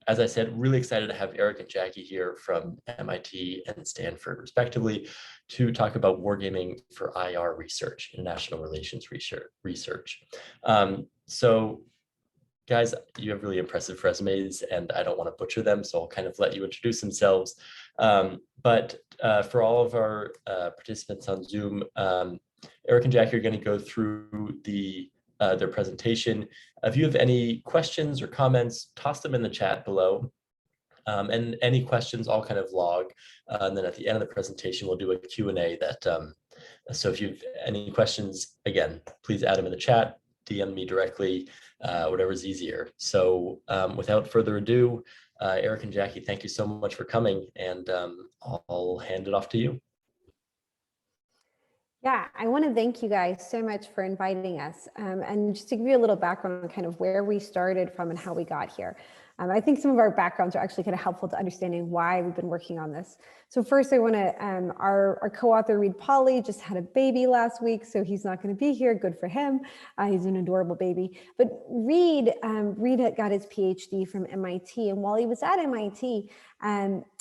as I said, really excited to have Erik and Jackie here from MIT and Stanford, respectively, to talk about wargaming for IR research, international relations research. So guys, you have really impressive resumes and I don't want to butcher them, so I'll kind of let you introduce themselves. But for all of our participants on Zoom, Erik and Jackie are going to go through their presentation. If you have any questions or comments, toss them in the chat below. And any questions, I'll kind of log. And then at the end of the presentation, we'll do a Q&A that, so if you have any questions, again, please add them in the chat, DM me directly, whatever's easier. So without further ado, Erik and Jackie, thank you so much for coming, and I'll hand it off to you. Yeah, I want to thank you guys so much for inviting us. And just to give you a little background on kind of where we started from and how we got here. I think some of our backgrounds are actually kind of helpful to understanding why we've been working on this. So first I want to, our co-author Reid Pauley just had a baby last week, so he's not going to be here. Good for him. He's an adorable baby. But Reid had got his PhD from MIT, and while he was at MIT,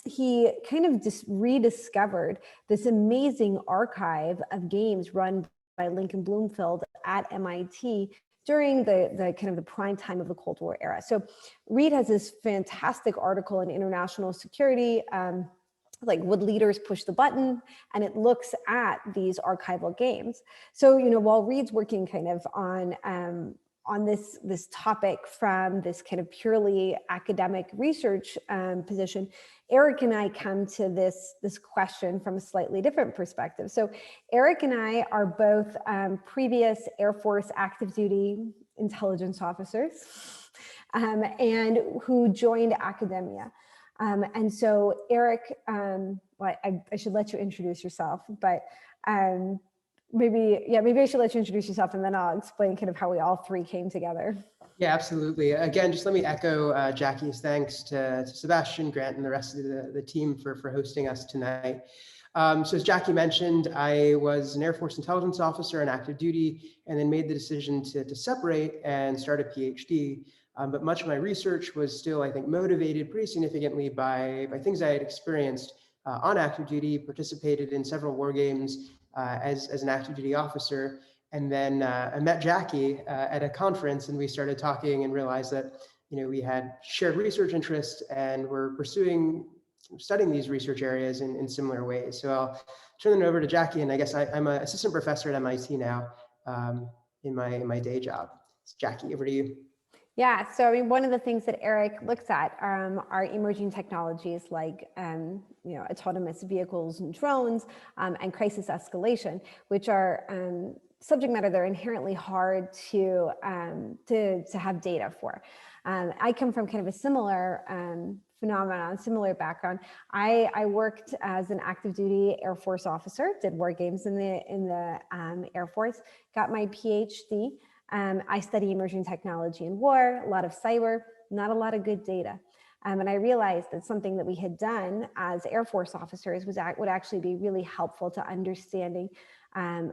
he kind of just rediscovered this amazing archive of games run by Lincoln Bloomfield at MIT during the kind of the prime time of the Cold War era. So Reid has this fantastic article in International Security, like would leaders push the button, and it looks at these archival games. So, you know, while Reid's working kind of on this topic from this kind of purely academic research position, Erik and I come to this question from a slightly different perspective. So Erik and I are both previous Air Force active duty intelligence officers and who joined academia. And so Erik, well, I should let you introduce yourself, but maybe I should let you introduce yourself and then I'll explain kind of how we all three came together. Yeah, absolutely. Again, just let me echo Jackie's thanks to Sebastian, Grant, and the rest of the team for hosting us tonight. So as Jackie mentioned, I was an Air Force intelligence officer on active duty and then made the decision to separate and start a PhD. But much of my research was still, I think, motivated pretty significantly by things I had experienced on active duty, participated in several war games as an active duty officer. And then I met Jackie at a conference and we started talking and realized that, you know, we had shared research interests and we're studying these research areas in similar ways. So I'll turn it over to Jackie, and I guess I'm an assistant professor at MIT now in my day job. So Jackie, over to you. Yeah, so I mean, one of the things that Erik looks at are emerging technologies like you know, autonomous vehicles and drones and crisis escalation, which are subject matter that are inherently hard to have data for. I come from kind of a similar phenomenon, similar background. I worked as an active duty Air Force officer, did Wargames in the Air Force, got my PhD. I study emerging technology and war, a lot of cyber, not a lot of good data. And I realized that something that we had done as Air Force officers would actually be really helpful to understanding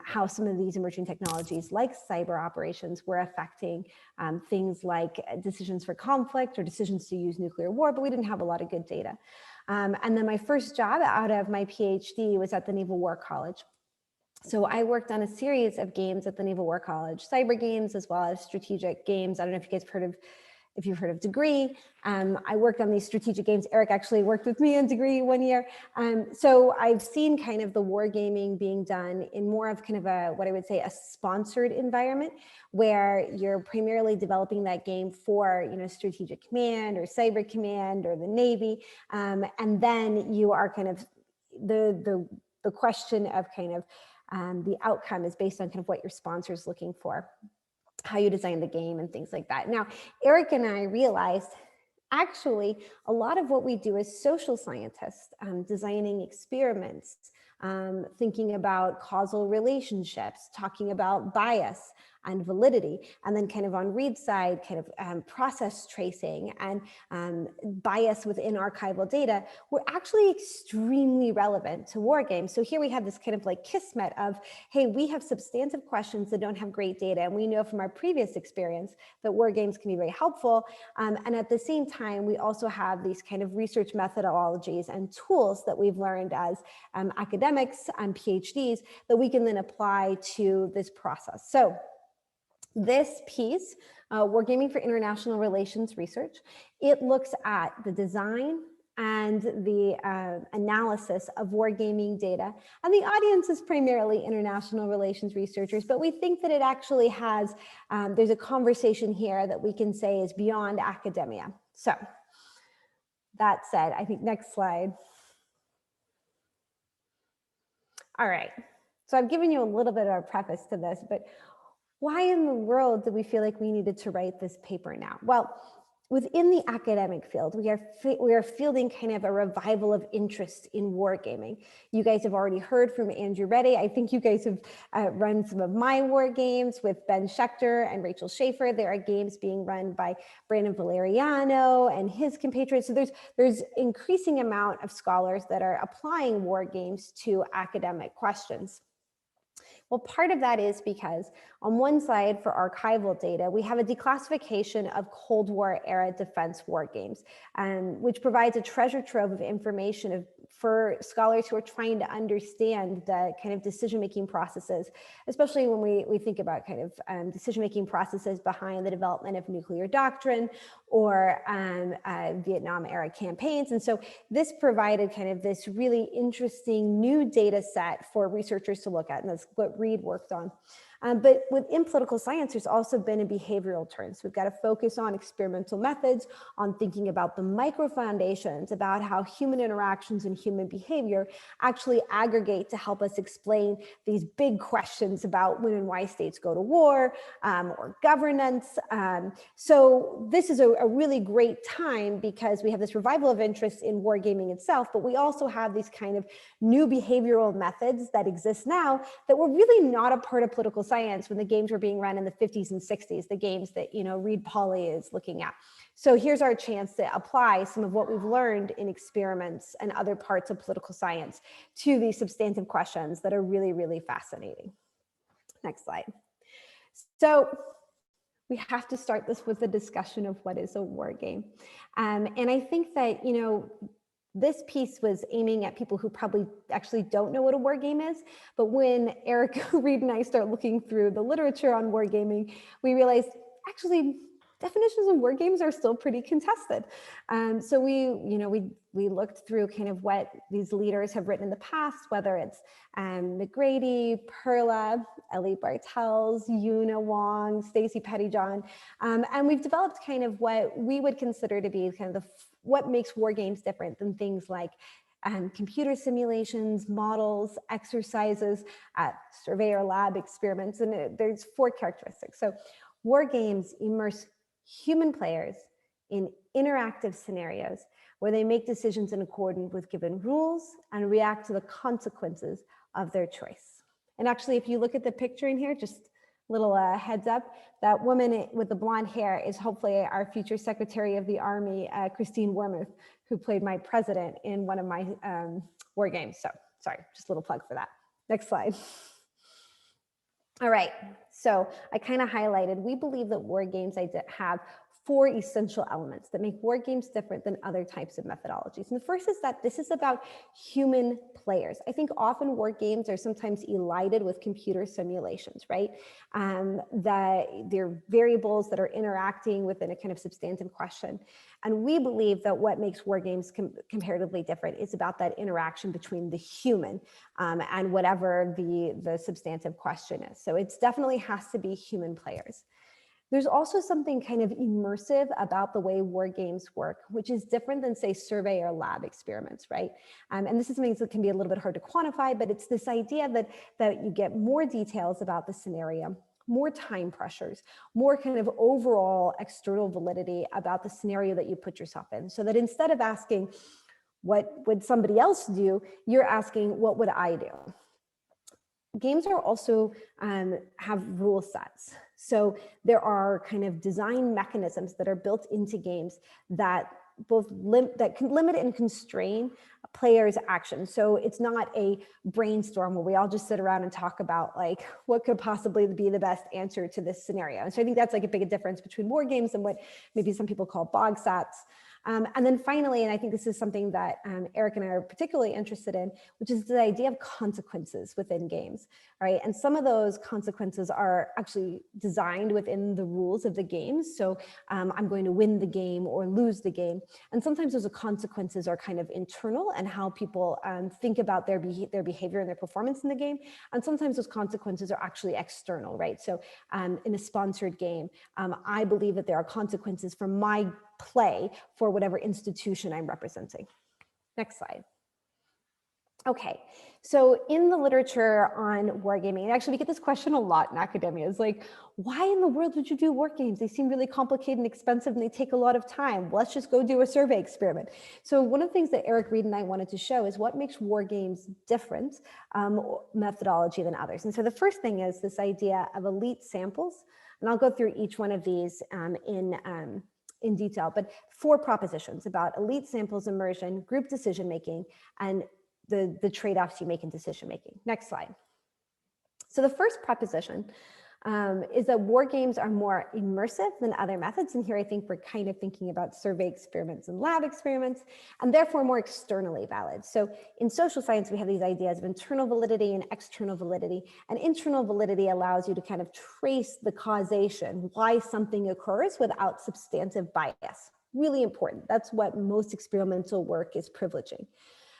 how some of these emerging technologies like cyber operations were affecting things like decisions for conflict or decisions to use nuclear war, but we didn't have a lot of good data. And then my first job out of my PhD was at the Naval War College. So I worked on a series of games at the Naval War College, cyber games, as well as strategic games. I don't know if you guys you've heard of Degree. I worked on these strategic games. Erik actually worked with me on Degree 1 year. So I've seen kind of the wargaming being done in more of kind of what I would say a sponsored environment, where you're primarily developing that game for, you know, strategic command or cyber command or the Navy. And then you are kind of the question of kind of the outcome is based on kind of what your sponsor is looking for, how you design the game and things like that. Now, Erik and I realized actually a lot of what we do as social scientists, designing experiments, thinking about causal relationships, talking about bias, and validity. And then kind of on Reed's side, kind of process tracing and bias within archival data were actually extremely relevant to Wargames. So here we have this kind of like kismet of, hey, we have substantive questions that don't have great data. And we know from our previous experience that Wargames can be very helpful. And at the same time, we also have these kind of research methodologies and tools that we've learned as academics and PhDs that we can then apply to this process. So this piece, Wargaming for International Relations Research, it looks at the design and the analysis of wargaming data. And the audience is primarily international relations researchers, but we think that it actually has, there's a conversation here that we can say is beyond academia. So that said, I think next slide. All right, so I've given you a little bit of a preface to this, but why in the world do we feel like we needed to write this paper now? Well, within the academic field, we are fielding kind of a revival of interest in wargaming. You guys have already heard from Andrew Reddy. I think you guys have run some of my war games with Ben Schechter and Rachel Schaefer. There are games being run by Brandon Valeriano and his compatriots. So there's increasing amount of scholars that are applying war games to academic questions. Well, part of that is because on one side for archival data, we have a declassification of Cold War era defense war games, which provides a treasure trove of information for scholars who are trying to understand the kind of decision-making processes, especially when we think about kind of decision-making processes behind the development of nuclear doctrine or Vietnam era campaigns. And so this provided kind of this really interesting new data set for researchers to look at, and that's what Reed worked on. But within political science, there's also been a behavioral turn. So we've got to focus on experimental methods, on thinking about the micro foundations, about how human interactions and human behavior actually aggregate to help us explain these big questions about when and why states go to war or governance. So this is a really great time because we have this revival of interest in wargaming itself, but we also have these kind of new behavioral methods that exist now that were really not a part of political science when the games were being run in the 50s and 60s, the games that, Reed Polly is looking at. So here's our chance to apply some of what we've learned in experiments and other parts of political science to these substantive questions that are really, really fascinating. Next slide. So we have to start this with a discussion of what is a war game. And I think that, this piece was aiming at people who probably actually don't know what a war game is. But when Erik, Reed, and I start looking through the literature on wargaming, we realized actually definitions of war games are still pretty contested. So we looked through kind of what these leaders have written in the past, whether it's McGrady, Perla, Ellie Bartels, Yuna Wong, Stacy Pettyjohn, and we've developed kind of what we would consider to be kind of what makes war games different than things like computer simulations, models, exercises, survey or lab experiments, and there's 4 characteristics. So war games immerse human players in interactive scenarios where they make decisions in accordance with given rules and react to the consequences of their choice. And actually, if you look at the picture in here, just a little heads up, that woman with the blonde hair is hopefully our future Secretary of the Army, Christine Wormuth, who played my president in one of my war games. So sorry, just a little plug for that. Next slide. All right, so I kind of highlighted, we believe that war games have 4 essential elements that make war games different than other types of methodologies. And the first is that this is about human players. I think often war games are sometimes elided with computer simulations, right? That they're variables that are interacting within a kind of substantive question. And we believe that what makes war games comparatively different is about that interaction between the human and whatever the substantive question is. So it definitely has to be human players. There's also something kind of immersive about the way war games work, which is different than, say, survey or lab experiments, right? And this is something that can be a little bit hard to quantify, but it's this idea that you get more details about the scenario, more time pressures, more kind of overall external validity about the scenario that you put yourself in. So that instead of asking, what would somebody else do, you're asking, what would I do? Games are also have rule sets. So there are kind of design mechanisms that are built into games that that can limit and constrain players' action. So it's not a brainstorm where we all just sit around and talk about like what could possibly be the best answer to this scenario. And so I think that's like a big difference between war games and what maybe some people call bog sats. And then finally, and I think this is something that Erik and I are particularly interested in, which is the idea of consequences within games, right? And some of those consequences are actually designed within the rules of the game. So I'm going to win the game or lose the game. And sometimes those consequences are kind of internal and how people think about their behavior and their performance in the game. And sometimes those consequences are actually external, right? So in a sponsored game, I believe that there are consequences for my play for whatever institution I'm representing. Next slide. Okay, so in the literature on wargaming, and actually we get this question a lot in academia, is like, why in the world would you do war games? They seem really complicated and expensive and they take a lot of time. Let's just go do a survey experiment. So one of the things that Erik, Reed, and I wanted to show is what makes war games different methodology than others. And so the first thing is this idea of elite samples, and I'll go through each one of these in detail, but 4 propositions about elite samples immersion, group decision-making, and the trade-offs you make in decision-making. Next slide. So the first proposition is that war games are more immersive than other methods. And here I think we're kind of thinking about survey experiments and lab experiments, and therefore more externally valid. So in social science, we have these ideas of internal validity and external validity. And internal validity allows you to kind of trace the causation, why something occurs without substantive bias. Really important. That's what most experimental work is privileging.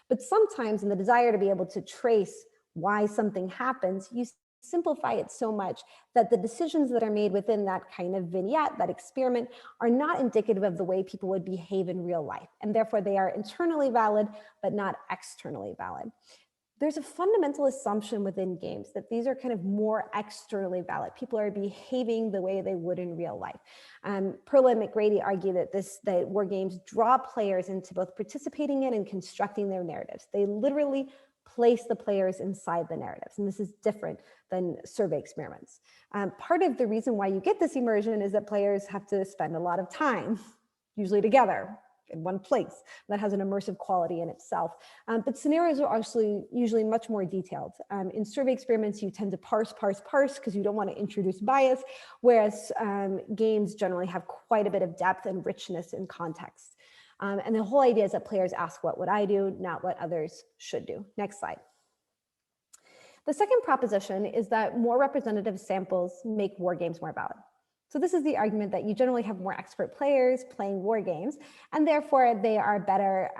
But sometimes in the desire to be able to trace why something happens, you simplify it so much that the decisions that are made within that kind of vignette, that experiment, are not indicative of the way people would behave in real life. And therefore they are internally valid, but not externally valid. There's a fundamental assumption within games that these are kind of more externally valid. People are behaving the way they would in real life. Perla and McGrady argue that war games draw players into both participating in and constructing their narratives. They literally place the players inside the narratives. And this is different than survey experiments. Part of the reason why you get this immersion is that players have to spend a lot of time, usually together, in one place. That has an immersive quality in itself. But scenarios are actually usually much more detailed. In survey experiments, you tend to parse because you don't want to introduce bias, whereas games generally have quite a bit of depth and richness in context. And the whole idea is that players ask, what would I do, not what others should do. Next slide. The second proposition is that more representative samples make war games more valid. So this is the argument that you generally have more expert players playing war games, and therefore they are better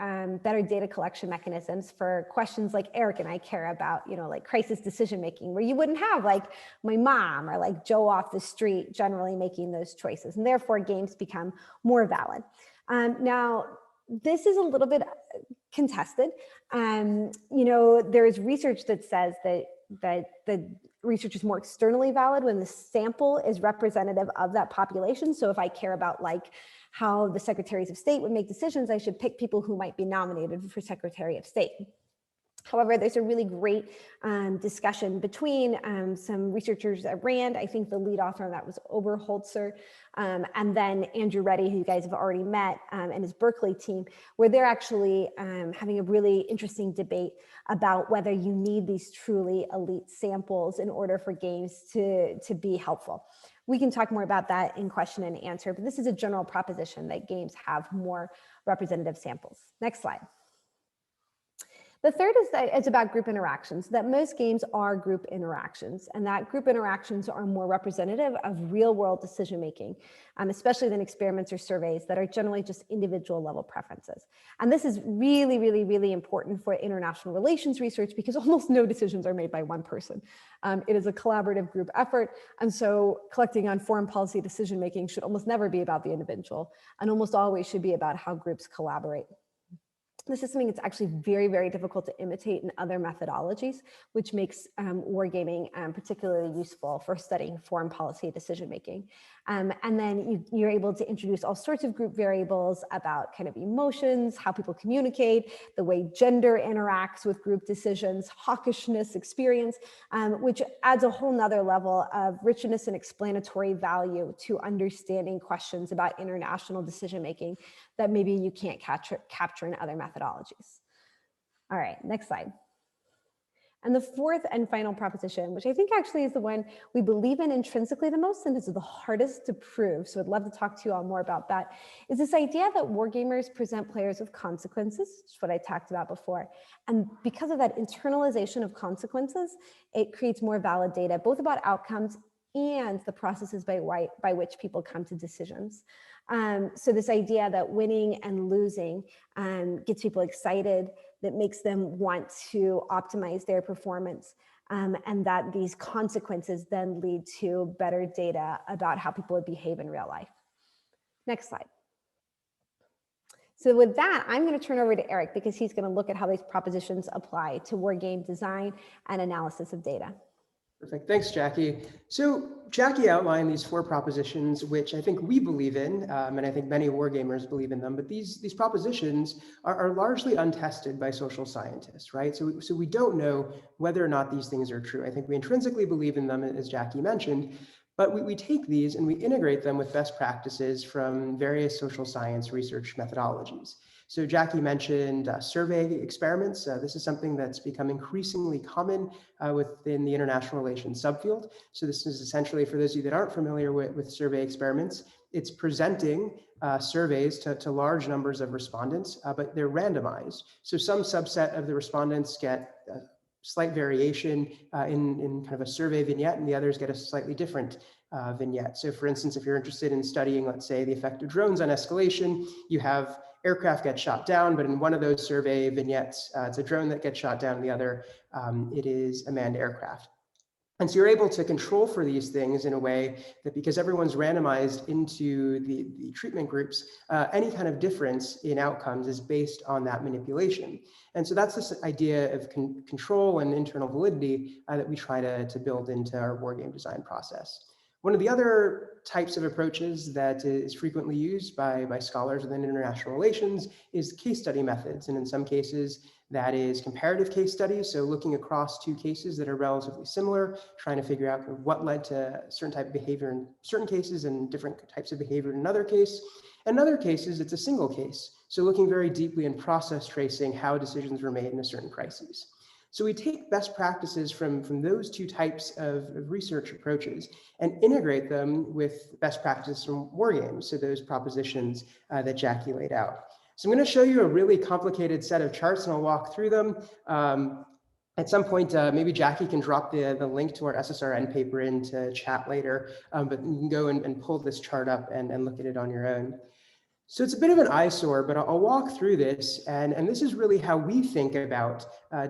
data collection mechanisms for questions like Erik and I care about, like crisis decision making, where you wouldn't have like my mom or like Joe off the street generally making those choices, and therefore games become more valid. Now, this is a little bit contested. There is research that says that the research is more externally valid when the sample is representative of that population. So if I care about like how the secretaries of state would make decisions, I should pick people who might be nominated for Secretary of State. However, there's a really great discussion between some researchers at Rand. I think the lead author on that was Oberholzer, and then Andrew Reddy, who you guys have already met, and his Berkeley team, where they're actually having a really interesting debate about whether you need these truly elite samples in order for games to be helpful. We can talk more about that in question and answer, but this is a general proposition that games have more representative samples. Next slide. The third is that it's about group interactions, that most games are group interactions, and that group interactions are more representative of real world decision making, especially than experiments or surveys that are generally just individual level preferences. And this is really, really, really important for international relations research because almost no decisions are made by one person. It is a collaborative group effort, and so collecting on foreign policy decision making should almost never be about the individual, and almost always should be about how groups collaborate. this is something that's actually very, very difficult to imitate in other methodologies, which makes wargaming particularly useful for studying foreign policy decision-making. And then you're able to introduce all sorts of group variables about kind of emotions, how people communicate, the way gender interacts with group decisions, hawkishness, experience, which adds a whole nother level of richness and explanatory value to understanding questions about international decision-making that maybe you can't capture in other methodologies. All right, next slide. And the fourth and final proposition, which I think actually is the one we believe in intrinsically the most and is the hardest to prove, so I'd love to talk to you all more about that, is this idea that wargamers present players with consequences, which is what I talked about before. And because of that internalization of consequences, it creates more valid data, both about outcomes and the processes by which people come to decisions. So this idea that winning and losing gets people excited, that makes them want to optimize their performance, and that these consequences then lead to better data about how people would behave in real life. Next slide. So with that, I'm going to turn over to Erik because he's going to look at how these propositions apply to wargame design and analysis of data. Perfect. Thanks, Jackie. So Jackie outlined these 4 propositions, which I think we believe in, and I think many wargamers believe in them, but these propositions are largely untested by social scientists, right? So we don't know whether or not these things are true. I think we intrinsically believe in them, as Jackie mentioned, but we take these and we integrate them with best practices from various social science research methodologies. So Jackie mentioned survey experiments. This is something that's become increasingly common within the international relations subfield. So this is essentially, for those of you that aren't familiar with survey experiments, it's presenting surveys to large numbers of respondents, but they're randomized. So some subset of the respondents get a slight variation in kind of a survey vignette, and the others get a slightly different vignette. So for instance, if you're interested in studying, let's say, the effect of drones on escalation, you have aircraft get shot down, but in one of those survey vignettes, it's a drone that gets shot down, the other, it is a manned aircraft. And so you're able to control for these things in a way that, because everyone's randomized into the treatment groups, any kind of difference in outcomes is based on that manipulation. And so that's this idea of control and internal validity that we try to build into our wargame design process. One of the other types of approaches that is frequently used by scholars within international relations is case study methods. And in some cases, that is comparative case studies. So looking across 2 cases that are relatively similar, trying to figure out what led to a certain type of behavior in certain cases and different types of behavior in another case. In other cases, it's a single case. So looking very deeply and process tracing how decisions were made in a certain crisis. So we take best practices from those 2 types of research approaches and integrate them with best practices from wargames, so those propositions that Jackie laid out. So I'm going to show you a really complicated set of charts, and I'll walk through them. At some point, maybe Jackie can drop the link to our SSRN paper into chat later, but you can go and pull this chart up and look at it on your own. So it's a bit of an eyesore, but I'll walk through this, and this is really how we think about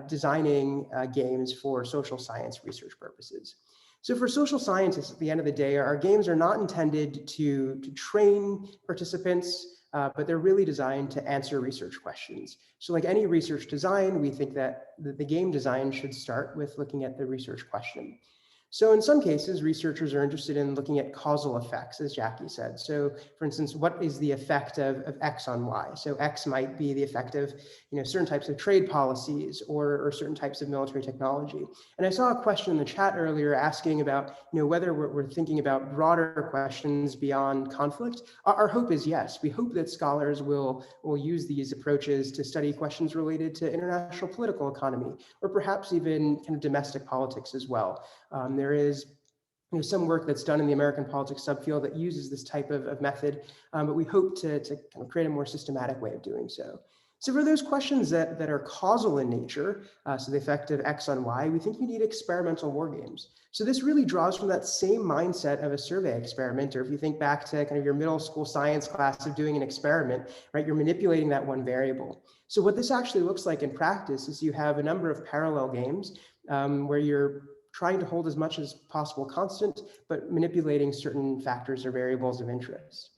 designing games for social science research purposes. So for social scientists, at the end of the day, our games are not intended to train participants, but they're really designed to answer research questions. So like any research design, we think that the game design should start with looking at the research question. So in some cases, researchers are interested in looking at causal effects, as Jackie said. So for instance, what is the effect of X on Y? So X might be the effect of certain types of trade policies or certain types of military technology. And I saw a question in the chat earlier asking about whether we're thinking about broader questions beyond conflict. Our hope is yes. We hope that scholars will use these approaches to study questions related to international political economy, or perhaps even kind of domestic politics as well. There is some work that's done in the American politics subfield that uses this type of method, but we hope to kind of create a more systematic way of doing so. So for those questions that are causal in nature, so the effect of X on Y, we think you need experimental wargames. So this really draws from that same mindset of a survey experiment, or if you think back to kind of your middle school science class of doing an experiment, right? You're manipulating that one variable. So what this actually looks like in practice is you have a number of parallel games where you're trying to hold as much as possible constant, but manipulating certain factors or variables of interest.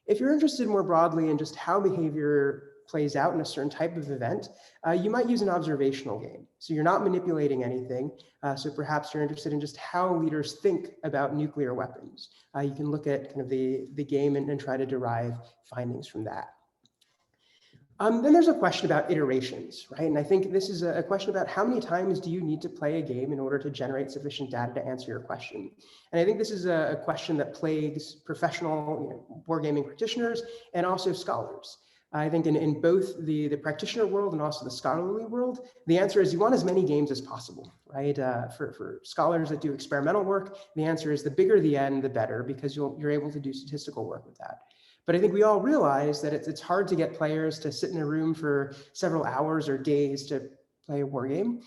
If you're interested more broadly in just how behavior plays out in a certain type of event, you might use an observational game. So you're not manipulating anything. So perhaps you're interested in just how leaders think about nuclear weapons. You can look at kind of the game and try to derive findings from that. Then there's a question about iterations, right? And I think this is a question about how many times do you need to play a game in order to generate sufficient data to answer your question? And I think this is a question that plagues professional wargaming practitioners and also scholars. I think in both the practitioner world and also the scholarly world, the answer is you want as many games as possible, right? For scholars that do experimental work, the answer is the bigger the N, the better, because you're able to do statistical work with that. But I think we all realize that it's hard to get players to sit in a room for several hours or days to play a war game.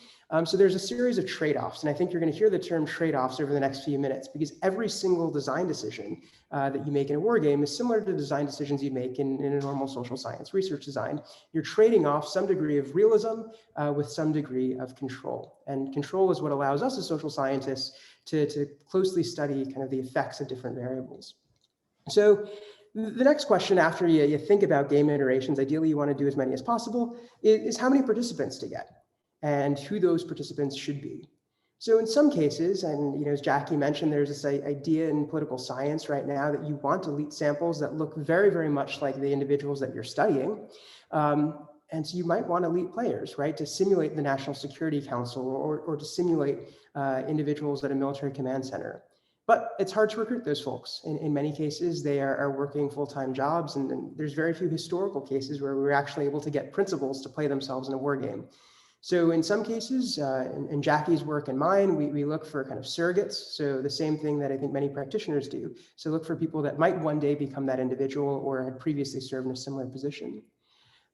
So there's a series of trade-offs, and I think you're going to hear the term trade-offs over the next few minutes, because every single design decision that you make in a war game is similar to design decisions you make in a normal social science research design. You're trading off some degree of realism with some degree of control. And control is what allows us as social scientists to closely study kind of the effects of different variables. So the next question after you think about game iterations, ideally you want to do as many as possible, is how many participants to get and who those participants should be. So in some cases, and as Jackie mentioned, there's this idea in political science right now that you want elite samples that look very, very much like the individuals that you're studying. And so you might want elite players, right, to simulate the National Security Council or to simulate individuals at a military command center. But it's hard to recruit those folks. In many cases, they are working full-time jobs, and there's very few historical cases where we were actually able to get principals to play themselves in a war game. So in some cases, in Jackie's work and mine, we look for kind of surrogates. So the same thing that I think many practitioners do. So look for people that might one day become that individual or had previously served in a similar position.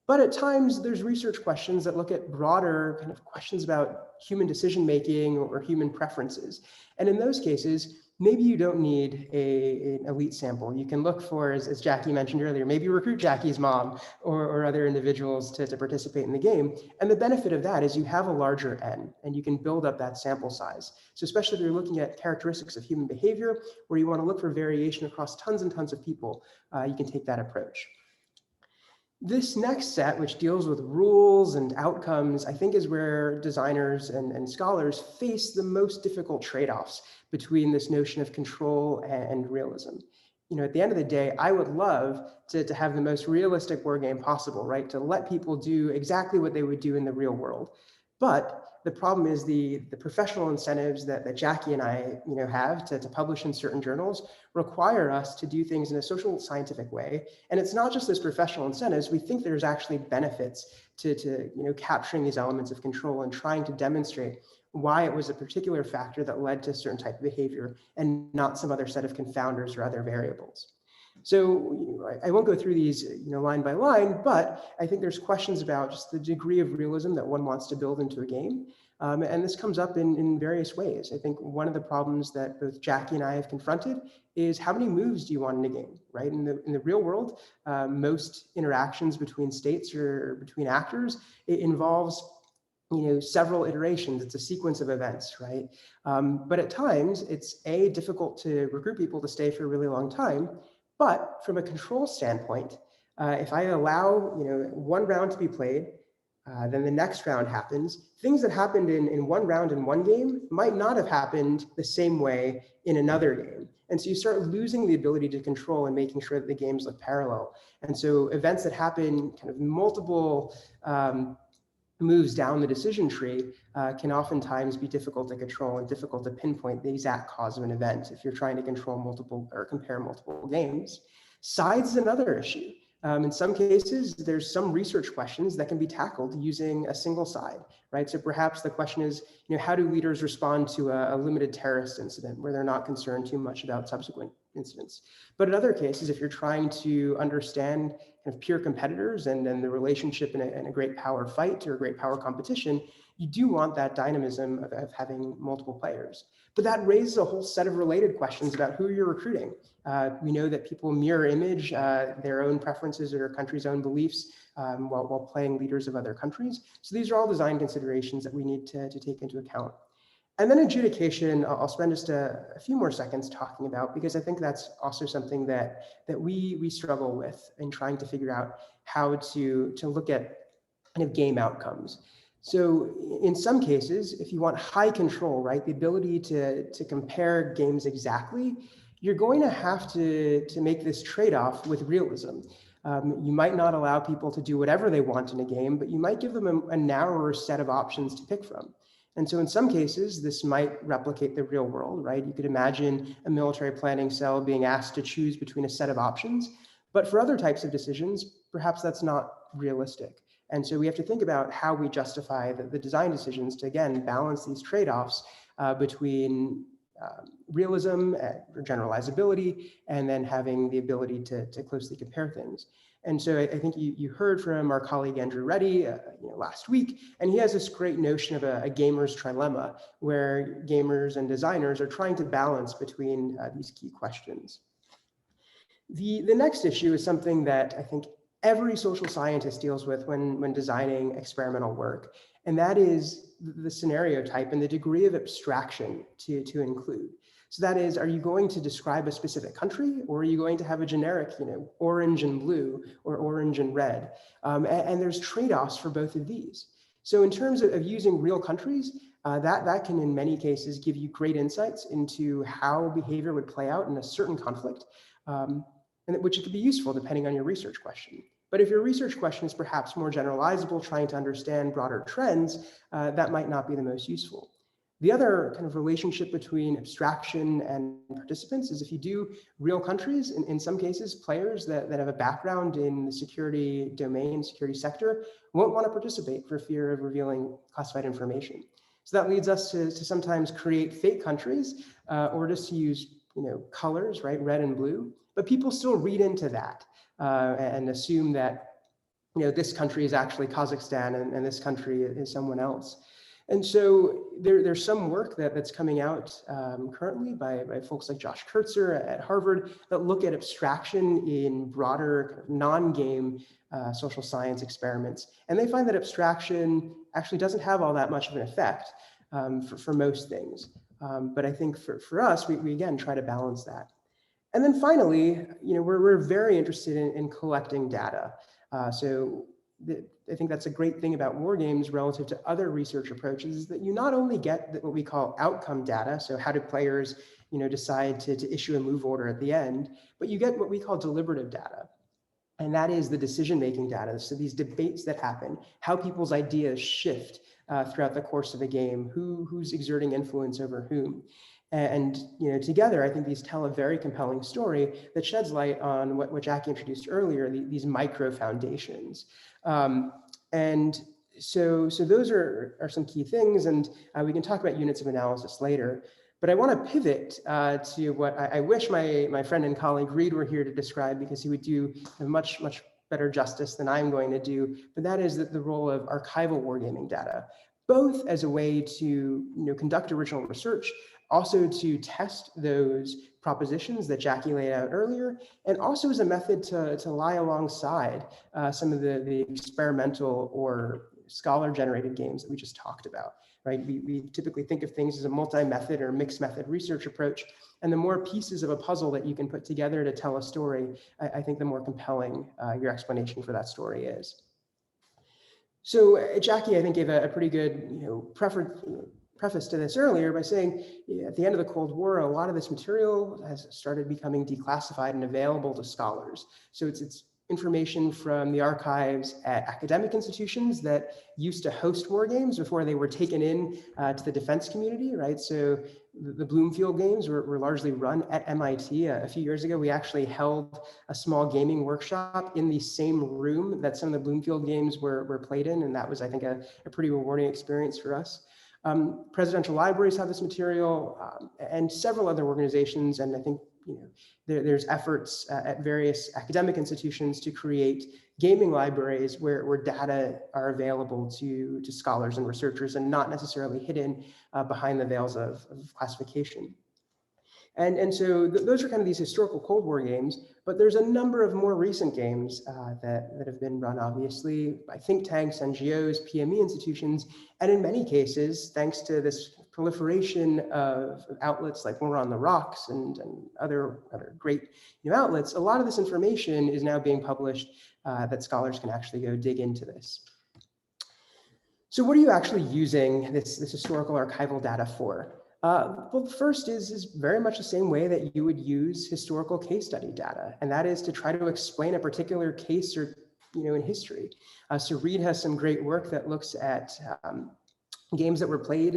But at times, there's research questions that look at broader kind of questions about human decision-making or human preferences. And in those cases, maybe you don't need an elite sample. You can look for, as Jackie mentioned earlier, maybe recruit Jackie's mom or other individuals to participate in the game. And the benefit of that is you have a larger N and you can build up that sample size. So especially if you're looking at characteristics of human behavior, where you want to look for variation across tons and tons of people, you can take that approach. This next set, which deals with rules and outcomes, I think is where designers and scholars face the most difficult trade-offs between this notion of control and realism. At the end of the day, I would love to have the most realistic war game possible, right? To let people do exactly what they would do in the real world. But the problem is the professional incentives that Jackie and I have to publish in certain journals require us to do things in a social scientific way. And it's not just those professional incentives. We think there's actually benefits to capturing these elements of control and trying to demonstrate why it was a particular factor that led to a certain type of behavior and not some other set of confounders or other variables. So I won't go through these line by line, but I think there's questions about just the degree of realism that one wants to build into a game. And this comes up in various ways. I think one of the problems that both Jackie and I have confronted is how many moves do you want in a game, right? In the real world, most interactions between states or between actors, it involves several iterations. It's a sequence of events, right? But at times, it's difficult to recruit people to stay for a really long time. But from a control standpoint, if I allow one round to be played, then the next round happens. Things that happened in one round in one game might not have happened the same way in another game. And so you start losing the ability to control and making sure that the games look parallel. And so events that happen kind of multiple moves down the decision tree can oftentimes be difficult to control and difficult to pinpoint the exact cause of an event if you're trying to control multiple or compare multiple games. Sides is another issue. In some cases, there's some research questions that can be tackled using a single side, right? So perhaps the question is, how do leaders respond to a limited terrorist incident where they're not concerned too much about subsequent incidents? But in other cases, if you're trying to understand kind of peer competitors and the relationship in a great power fight or a great power competition, you do want that dynamism of having multiple players. But that raises a whole set of related questions about who you're recruiting. We know that people mirror image their own preferences or their country's own beliefs while playing leaders of other countries. So these are all design considerations that we need to take into account. And then adjudication, I'll spend just a few more seconds talking about, because I think that's also something that we struggle with in trying to figure out how to look at kind of game outcomes. So in some cases, if you want high control, right, the ability to compare games exactly, you're going to have to make this trade-off with realism. You might not allow people to do whatever they want in a game, but you might give them a narrower set of options to pick from. And so in some cases, this might replicate the real world, right? You could imagine a military planning cell being asked to choose between a set of options, but for other types of decisions, perhaps that's not realistic. And so we have to think about how we justify the design decisions to, again, balance these trade-offs between realism or generalizability, and then having the ability to closely compare things. And so I think you heard from our colleague Andrew Reddy last week, and he has this great notion of a gamer's trilemma, where gamers and designers are trying to balance between these key questions. The next issue is something that I think every social scientist deals with when designing experimental work, and that is the scenario type and the degree of abstraction to include. So that is, are you going to describe a specific country, or are you going to have a generic, orange and blue or orange and red? And there's trade-offs for both of these. So in terms of using real countries, that can in many cases give you great insights into how behavior would play out in a certain conflict, and which could be useful depending on your research question. But if your research question is perhaps more generalizable, trying to understand broader trends, that might not be the most useful. The other kind of relationship between abstraction and participants is if you do real countries, in some cases, players that have a background in the security domain, security sector, won't want to participate for fear of revealing classified information. So that leads us to sometimes create fake countries, or just to use colors, right, red and blue, but people still read into that. And assume that this country is actually Kazakhstan and this country is someone else. And so there's some work that's coming out currently by folks like Josh Kurtzer at Harvard that look at abstraction in broader kind of non-game social science experiments. And they find that abstraction actually doesn't have all that much of an effect for most things. But I think for us, we again try to balance that. And then finally, we're very interested in collecting data. I think that's a great thing about Wargames relative to other research approaches, is that you not only get what we call outcome data, so how do players decide to issue a move order at the end, but you get what we call deliberative data. And that is the decision-making data. So these debates that happen, how people's ideas shift throughout the course of a game, who's exerting influence over whom. And together, I think these tell a very compelling story that sheds light on what Jackie introduced earlier, these micro foundations. And so those are some key things, and we can talk about units of analysis later. But I want to pivot to what I wish my friend and colleague Reed were here to describe, because he would do much better justice than I'm going to do. But that is the role of archival wargaming data, both as a way to conduct original research, also to test those propositions that Jackie laid out earlier, and also as a method to lie alongside some of the experimental or scholar-generated games that we just talked about, right? We typically think of things as a multi-method or mixed method research approach, and the more pieces of a puzzle that you can put together to tell a story, I think the more compelling your explanation for that story is. So Jackie, I think, gave a pretty good preface to this earlier by saying at the end of the Cold War, a lot of this material has started becoming declassified and available to scholars. So it's information from the archives at academic institutions that used to host war games before they were taken in to the defense community, right? So the Bloomfield games were largely run at MIT. A few years ago, we actually held a small gaming workshop in the same room that some of the Bloomfield games were played in, and that was, I think, a pretty rewarding experience for us. Presidential libraries have this material, and several other organizations, and I think there's efforts at various academic institutions to create gaming libraries where data are available to scholars and researchers and not necessarily hidden behind the veils of classification. And so those are kind of these historical Cold War games, but there's a number of more recent games that have been run, obviously, by think tanks, NGOs, PME institutions, and in many cases, thanks to this proliferation of outlets like War on the Rocks and other great new outlets, a lot of this information is now being published that scholars can actually go dig into this. So what are you actually using this historical archival data for? Well, the first is very much the same way that you would use historical case study data, and that is to try to explain a particular case or in history. So Reed has some great work that looks at games that were played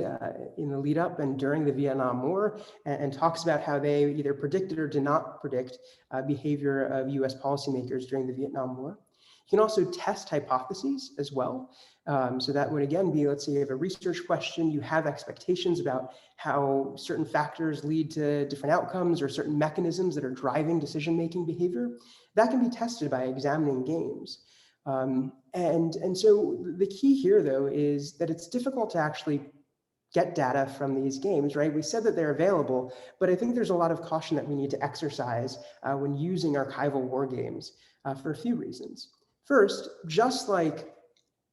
in the lead up and during the Vietnam War, and talks about how they either predicted or did not predict behavior of US policymakers during the Vietnam War. You can also test hypotheses as well. So that would again be, let's say you have a research question, you have expectations about how certain factors lead to different outcomes or certain mechanisms that are driving decision-making behavior. That can be tested by examining games. And so the key here though is that it's difficult to actually get data from these games, right? We said that they're available, but I think there's a lot of caution that we need to exercise when using archival war games for a few reasons. First, just like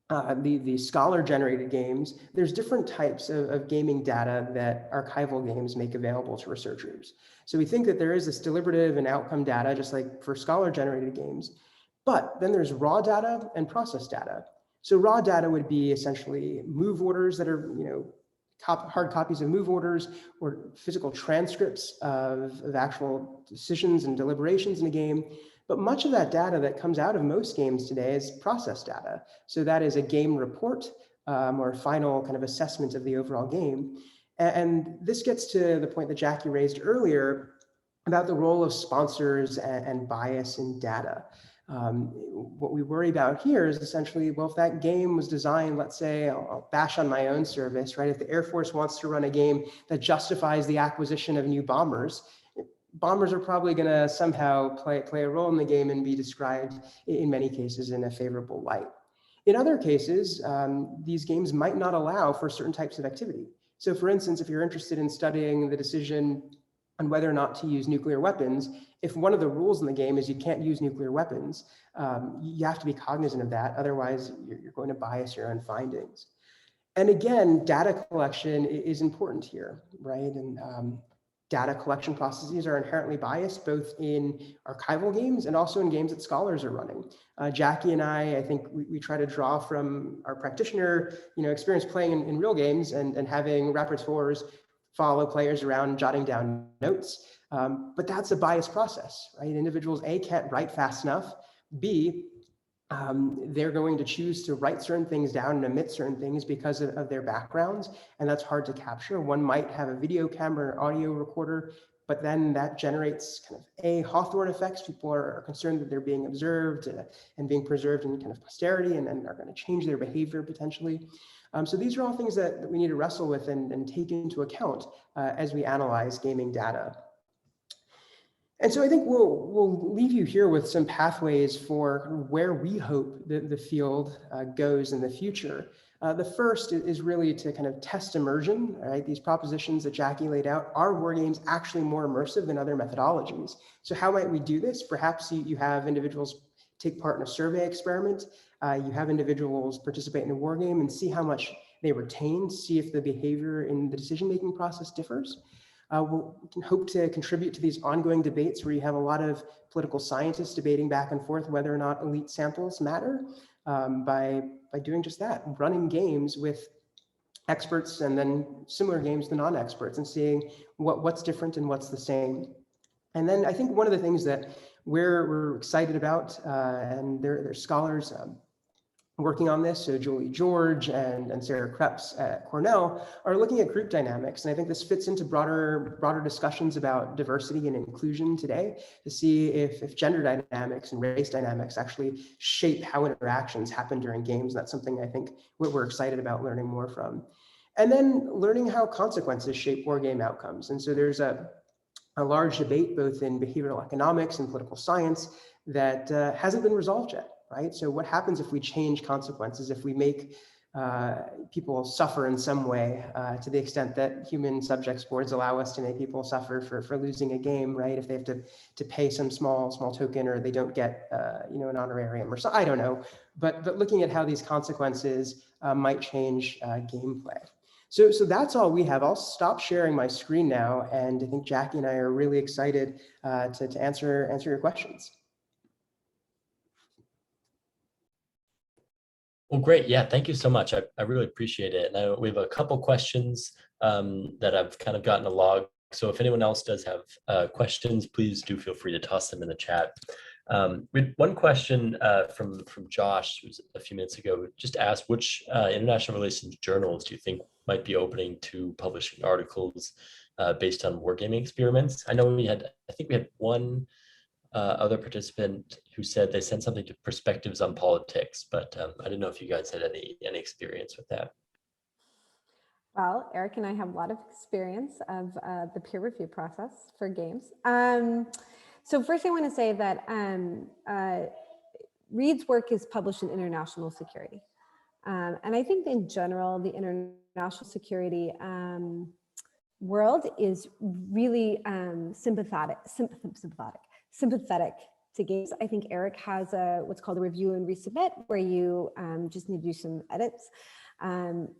the scholar-generated games, there's different types of gaming data that archival games make available to researchers. So we think that there is this deliberative and outcome data, just like for scholar-generated games, but then there's raw data and process data. So raw data would be essentially move orders that are, hard copies of move orders or physical transcripts of actual decisions and deliberations in a game. But much of that data that comes out of most games today is process data. So that is a game report or a final kind of assessment of the overall game. And this gets to the point that Jackie raised earlier about the role of sponsors and bias in data. What we worry about here is essentially, well, if that game was designed, let's say, I'll bash on my own service, right? If the Air Force wants to run a game that justifies the acquisition of new bombers, bombers are probably going to somehow play a role in the game and be described in many cases in a favorable light. In other cases, these games might not allow for certain types of activity. So for instance, if you're interested in studying the decision on whether or not to use nuclear weapons, if one of the rules in the game is you can't use nuclear weapons, you have to be cognizant of that. Otherwise, you're going to bias your own findings. And again, data collection is important here, right? And data collection processes are inherently biased, both in archival games and also in games that scholars are running. Jackie and I think we try to draw from our practitioner, experience playing in real games and having rapporteurs follow players around jotting down notes. But that's a biased process, right? Individuals, A, can't write fast enough. B, they're going to choose to write certain things down and omit certain things because of their backgrounds, and that's hard to capture. One might have a video camera or audio recorder, but then that generates kind of Hawthorne effects. People are concerned that they're being observed and being preserved in kind of posterity and are going to change their behavior potentially. So these are all things that we need to wrestle with and take into account as we analyze gaming data. And so I think we'll leave you here with some pathways for where we hope that the field goes in the future. The first is really to kind of test immersion, right? These propositions that Jackie laid out, are war games actually more immersive than other methodologies? So how might we do this? Perhaps you have individuals take part in a survey experiment. You have individuals participate in a war game and see how much they retain, see if the behavior in the decision-making process differs. We can hope to contribute to these ongoing debates where you have a lot of political scientists debating back and forth whether or not elite samples matter by doing just that, running games with experts and then similar games to non-experts and seeing what's different and what's the same. And then I think one of the things that we're excited about, and there's scholars working on this, so Julie George and Sarah Krebs at Cornell are looking at group dynamics. And I think this fits into broader discussions about diversity and inclusion today to see if gender dynamics and race dynamics actually shape how interactions happen during games. And that's something I think we're excited about learning more from. And then learning how consequences shape war game outcomes. And so there's a large debate both in behavioral economics and political science that hasn't been resolved yet. Right? So what happens if we change consequences, if we make people suffer in some way to the extent that human subjects boards allow us to make people suffer for losing a game, right? If they have to pay some small token or they don't get an honorarium or so, I don't know. But looking at how these consequences might change gameplay. So that's all we have. I'll stop sharing my screen now, and I think Jackie and I are really excited to answer your questions. Well, great. Yeah, thank you so much. I really appreciate it. And we have a couple questions that I've kind of gotten a log. So if anyone else does have questions, please do feel free to toss them in the chat. We had one question from Josh, who was a few minutes ago, just asked which international relations journals do you think might be opening to publishing articles based on wargaming experiments? I know I think we had one other participant who said they sent something to Perspectives on Politics, but I didn't know if you guys had any experience with that. Well, Erik and I have a lot of experience of the peer review process for games. So first I want to say that Reed's work is published in international security. And I think in general, the international security world is really sympathetic to games. I think Erik has what's called a review and resubmit, where you just need to do some edits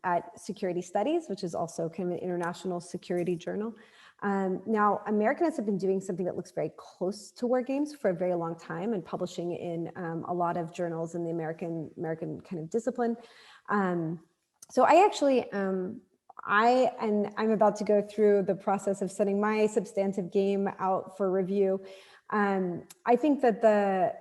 at Security Studies, which is also kind of an international security journal. Now, Americanists have been doing something that looks very close to Wargames for a very long time and publishing in a lot of journals in the American kind of discipline. So I actually, I'm about to go through the process of sending my substantive game out for review. I think that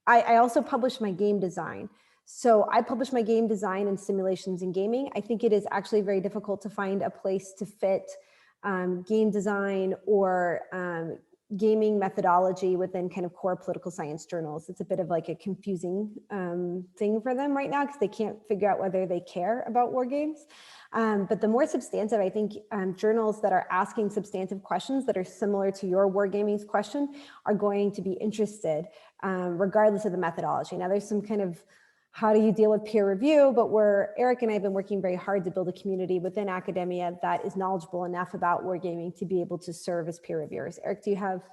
I also publish my game design. So I publish my game design and simulations in gaming. I think it is actually very difficult to find a place to fit game design or gaming methodology within kind of core political science journals. It's a bit of like a confusing thing for them right now because they can't figure out whether they care about war games. But the more substantive, I think journals that are asking substantive questions that are similar to your wargaming's question are going to be interested regardless of the methodology. Now there's some kind of how do you deal with peer review, but Erik and I have been working very hard to build a community within academia that is knowledgeable enough about wargaming to be able to serve as peer reviewers. Erik, do you have,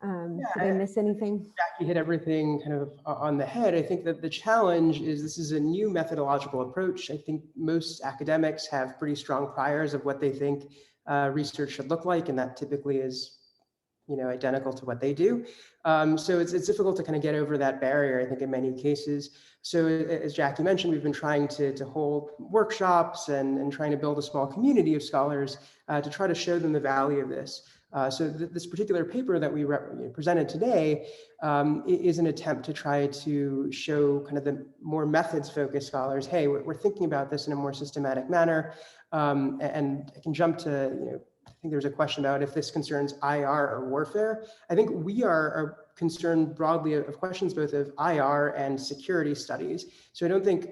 did I miss anything? Jackie hit everything kind of on the head. I think that the challenge is this is a new methodological approach. I think most academics have pretty strong priors of what they think research should look like, and that typically is identical to what they do. So it's difficult to kind of get over that barrier, I think, in many cases. So as Jackie mentioned, we've been trying to hold workshops and trying to build a small community of scholars to try to show them the value of this. So this particular paper that we presented today is an attempt to try to show kind of the more methods-focused scholars, hey, we're thinking about this in a more systematic manner. And I can jump to, I think there's a question about if this concerns IR or warfare. I think we are concerned broadly of questions both of IR and security studies. So I don't think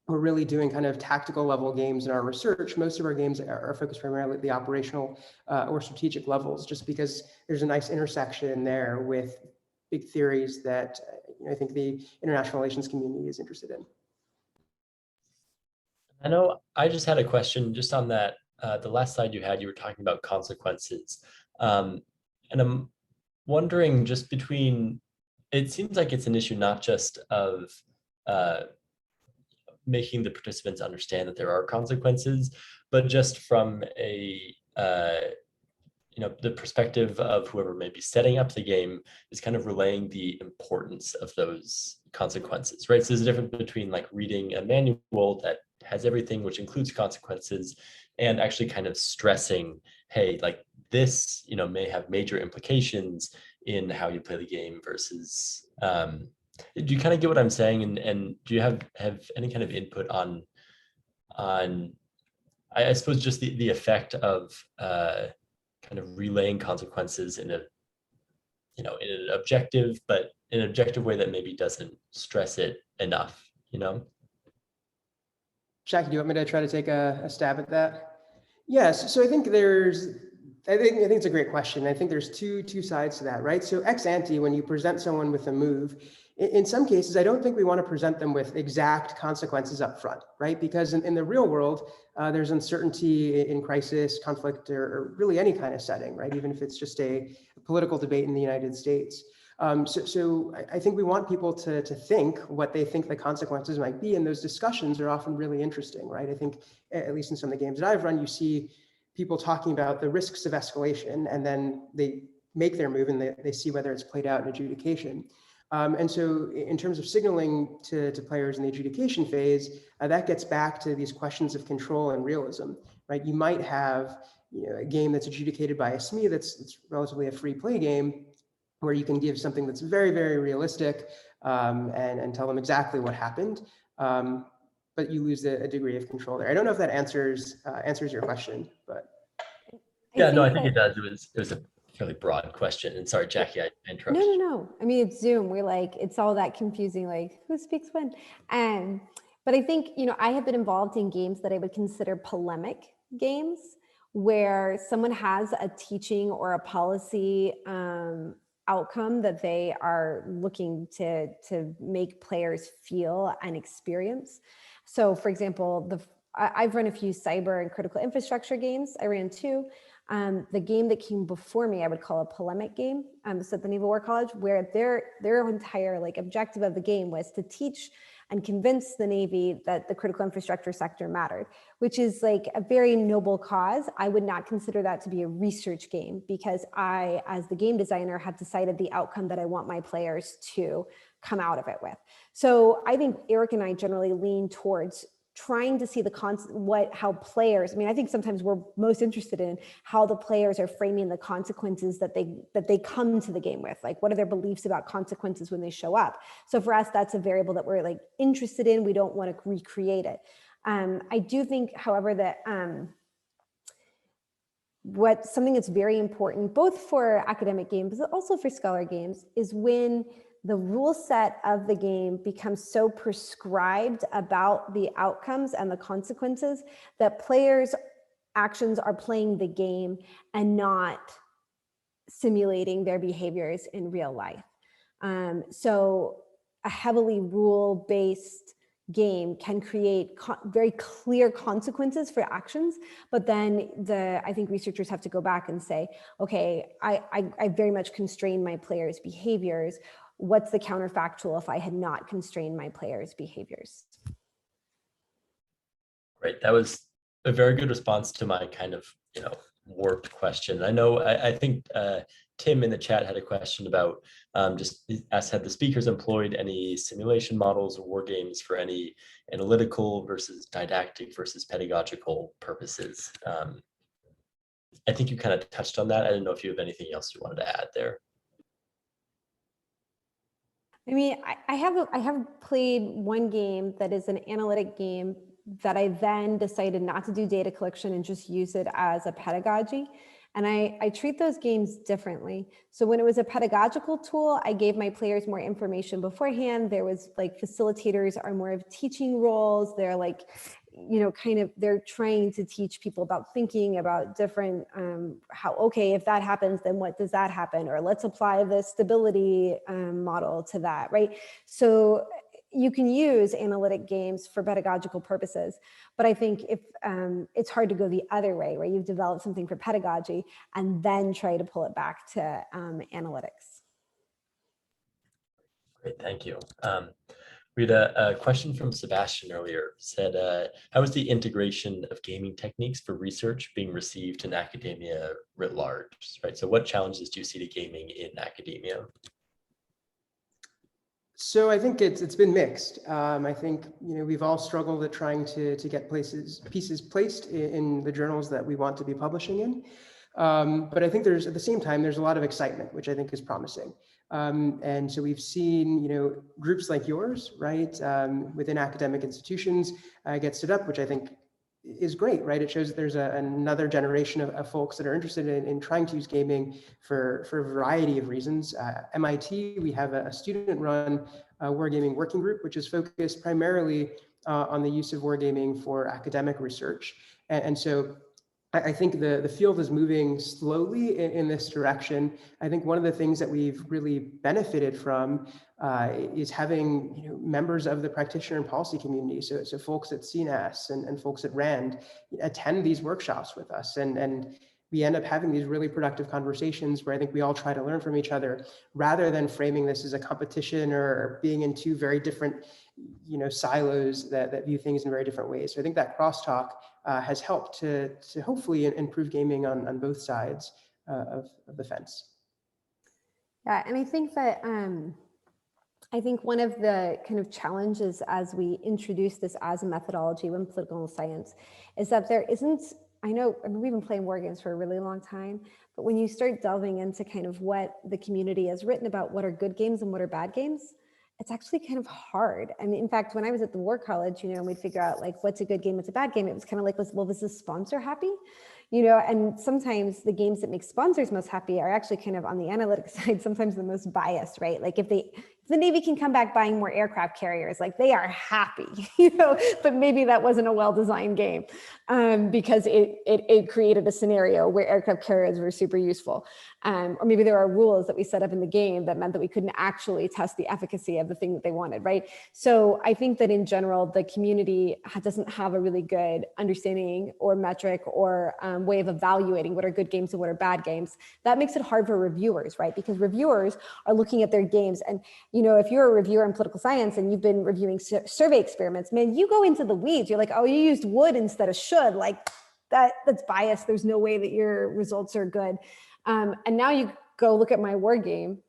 we're really doing kind of tactical level games in our research. Most of our games are focused primarily at the operational or strategic levels, just because there's a nice intersection there with big theories that I think the international relations community is interested in. I know I just had a question just on that. The last slide you had, you were talking about consequences. And I'm wondering just between, it seems like it's an issue not just of making the participants understand that there are consequences, but just from a, the perspective of whoever may be setting up the game is kind of relaying the importance of those consequences, right? So there's a difference between like reading a manual that has everything, which includes consequences, and actually kind of stressing, hey, like this, may have major implications in how you play the game versus, do you kind of get what I'm saying? And do you have any kind of input on I suppose just the effect of kind of relaying consequences in a, in an objective, but in an objective way that maybe doesn't stress it enough, Jackie, do you want me to try to take a stab at that? Yes, so I think it's a great question. I think there's two sides to that, right? So ex ante, when you present someone with a move, in some cases, I don't think we want to present them with exact consequences up front, right? Because in the real world, there's uncertainty in crisis, conflict, or really any kind of setting, right? Even if it's just a political debate in the United States. So I think we want people to think what they think the consequences might be, and those discussions are often really interesting, right? I think, at least in some of the games that I've run, you see people talking about the risks of escalation, and then they make their move and they see whether it's played out in adjudication. And so in terms of signaling to players in the adjudication phase, that gets back to these questions of control and realism, right? You might have a game that's adjudicated by a SME that's relatively a free play game, where you can give something that's very, very realistic and tell them exactly what happened, but you lose a degree of control there. I don't know if that answers your question, but. Yeah, no, I think it does. It was a fairly broad question. And sorry, Jackie, I interrupted you. No. I mean, it's Zoom. We're like, it's all that confusing, like who speaks when? But I think, I have been involved in games that I would consider polemic games, where someone has a teaching or a policy outcome that they are looking to make players feel and experience. So for example, I've run a few cyber and critical infrastructure games. I ran 2. The game that came before me, I would call a polemic game. So at the Naval War College, where their entire objective of the game was to teach and convince the Navy that the critical infrastructure sector mattered, which is a very noble cause. I would not consider that to be a research game, because I, as the game designer, have decided the outcome that I want my players to come out of it with. So I think Erik and I generally lean towards trying to see how players, I think sometimes we're most interested in how the players are framing the consequences that they come to the game with. What are their beliefs about consequences when they show up? So for us, that's a variable that we're interested in. We don't want to recreate it. I do think, however, that something that's very important, both for academic games, but also for scholar games, is when the rule set of the game becomes so prescribed about the outcomes and the consequences that players' actions are playing the game and not simulating their behaviors in real life. So a heavily rule-based game can create very clear consequences for actions, but then I think researchers have to go back and say, okay, I very much constrain my players' behaviors. What's the counterfactual if I had not constrained my players' behaviors? Great. That was a very good response to my kind of, warped question. I think Tim in the chat had a question about just asked, have the speakers employed any simulation models or war games for any analytical versus didactic versus pedagogical purposes? I think you kind of touched on that. I didn't know if you have anything else you wanted to add there. I have played one game that is an analytic game that I then decided not to do data collection and just use it as a pedagogy. And I treat those games differently. So when it was a pedagogical tool, I gave my players more information beforehand. There was facilitators are more of teaching roles. They're they're trying to teach people about thinking about different, okay, if that happens, then what does that happen? Or let's apply the stability model to that, right? So you can use analytic games for pedagogical purposes, but I think if it's hard to go the other way, where you've developed something for pedagogy and then try to pull it back to analytics. Great, thank you. We had a question from Sebastian earlier, said, how is the integration of gaming techniques for research being received in academia writ large, right? So what challenges do you see to gaming in academia? So I think it's been mixed. I think we've all struggled at trying to get pieces placed in the journals that we want to be publishing in. But I think at the same time, there's a lot of excitement, which I think is promising. And so we've seen, groups like yours, right, within academic institutions get stood up, which I think is great, right? It shows that there's another generation of folks that are interested in trying to use gaming for a variety of reasons. MIT, we have a student-run wargaming working group, which is focused primarily on the use of wargaming for academic research. And so I think the field is moving slowly in this direction. I think one of the things that we've really benefited from is having members of the practitioner and policy community, so folks at CNAS and folks at RAND attend these workshops with us. And we end up having these really productive conversations where I think we all try to learn from each other, rather than framing this as a competition or being in two very different, silos that view things in very different ways. So I think that crosstalk has helped to hopefully improve gaming on both sides of the fence. Yeah, and I think that one of the kind of challenges as we introduce this as a methodology when political science is that there isn't, we've been playing Wargames for a really long time, but when you start delving into kind of what the community has written about what are good games and what are bad games, it's actually kind of hard. I mean, in fact, when I was at the War College, and we'd figure out like what's a good game, what's a bad game, it was kind of like, was the sponsor happy? And sometimes the games that make sponsors most happy are actually kind of on the analytics side, sometimes the most biased, right? Like if the Navy can come back buying more aircraft carriers, like they are happy, but maybe that wasn't a well-designed game because it created a scenario where aircraft carriers were super useful. Or maybe there are rules that we set up in the game that meant that we couldn't actually test the efficacy of the thing that they wanted, right? So I think that in general, the community doesn't have a really good understanding or metric or way of evaluating what are good games and what are bad games. That makes it hard for reviewers, right? Because reviewers are looking at their games and, if you're a reviewer in political science and you've been reviewing survey experiments, man, you go into the weeds. You're like, oh, you used would instead of should. Like that's biased. There's no way that your results are good. And now you go look at my war game,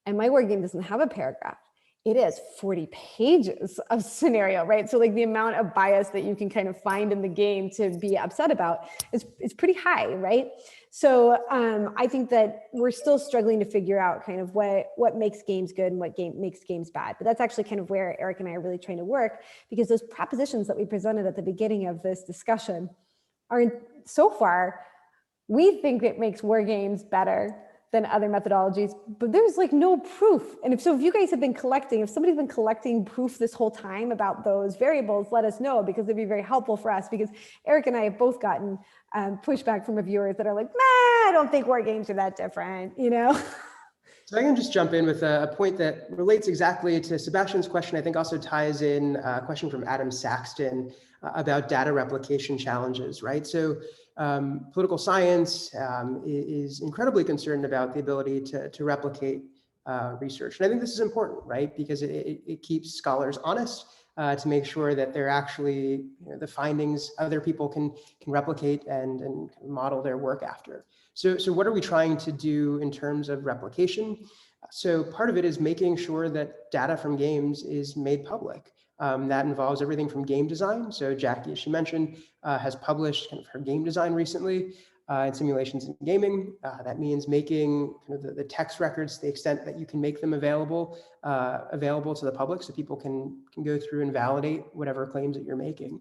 and my war game doesn't have a paragraph. It is 40 pages of scenario, right? So like the amount of bias that you can kind of find in the game to be upset about is pretty high, right? So I think that we're still struggling to figure out kind of what makes games good and what makes games bad. But that's actually kind of where Erik and I are really trying to work, because those propositions that we presented at the beginning of this discussion are so far, we think it makes war games better than other methodologies, but there's like no proof. And if you guys have been collecting, if somebody's been collecting proof this whole time about those variables, let us know, because it'd be very helpful for us, because Erik and I have both gotten pushback from reviewers that are like, I don't think war games are that different, So I can just jump in with a point that relates exactly to Sebastian's question. I think also ties in a question from Adam Saxton about data replication challenges, right? So political science is incredibly concerned about the ability to replicate research. And I think this is important, right? Because it keeps scholars honest to make sure that they're actually, the findings other people can replicate and model their work after. So what are we trying to do in terms of replication? So part of it is making sure that data from games is made public. That involves everything from game design. So Jackie, as she mentioned, has published kind of her game design recently in simulations in gaming. That means making kind of the text records to the extent that you can make them available to the public, so people can go through and validate whatever claims that you're making.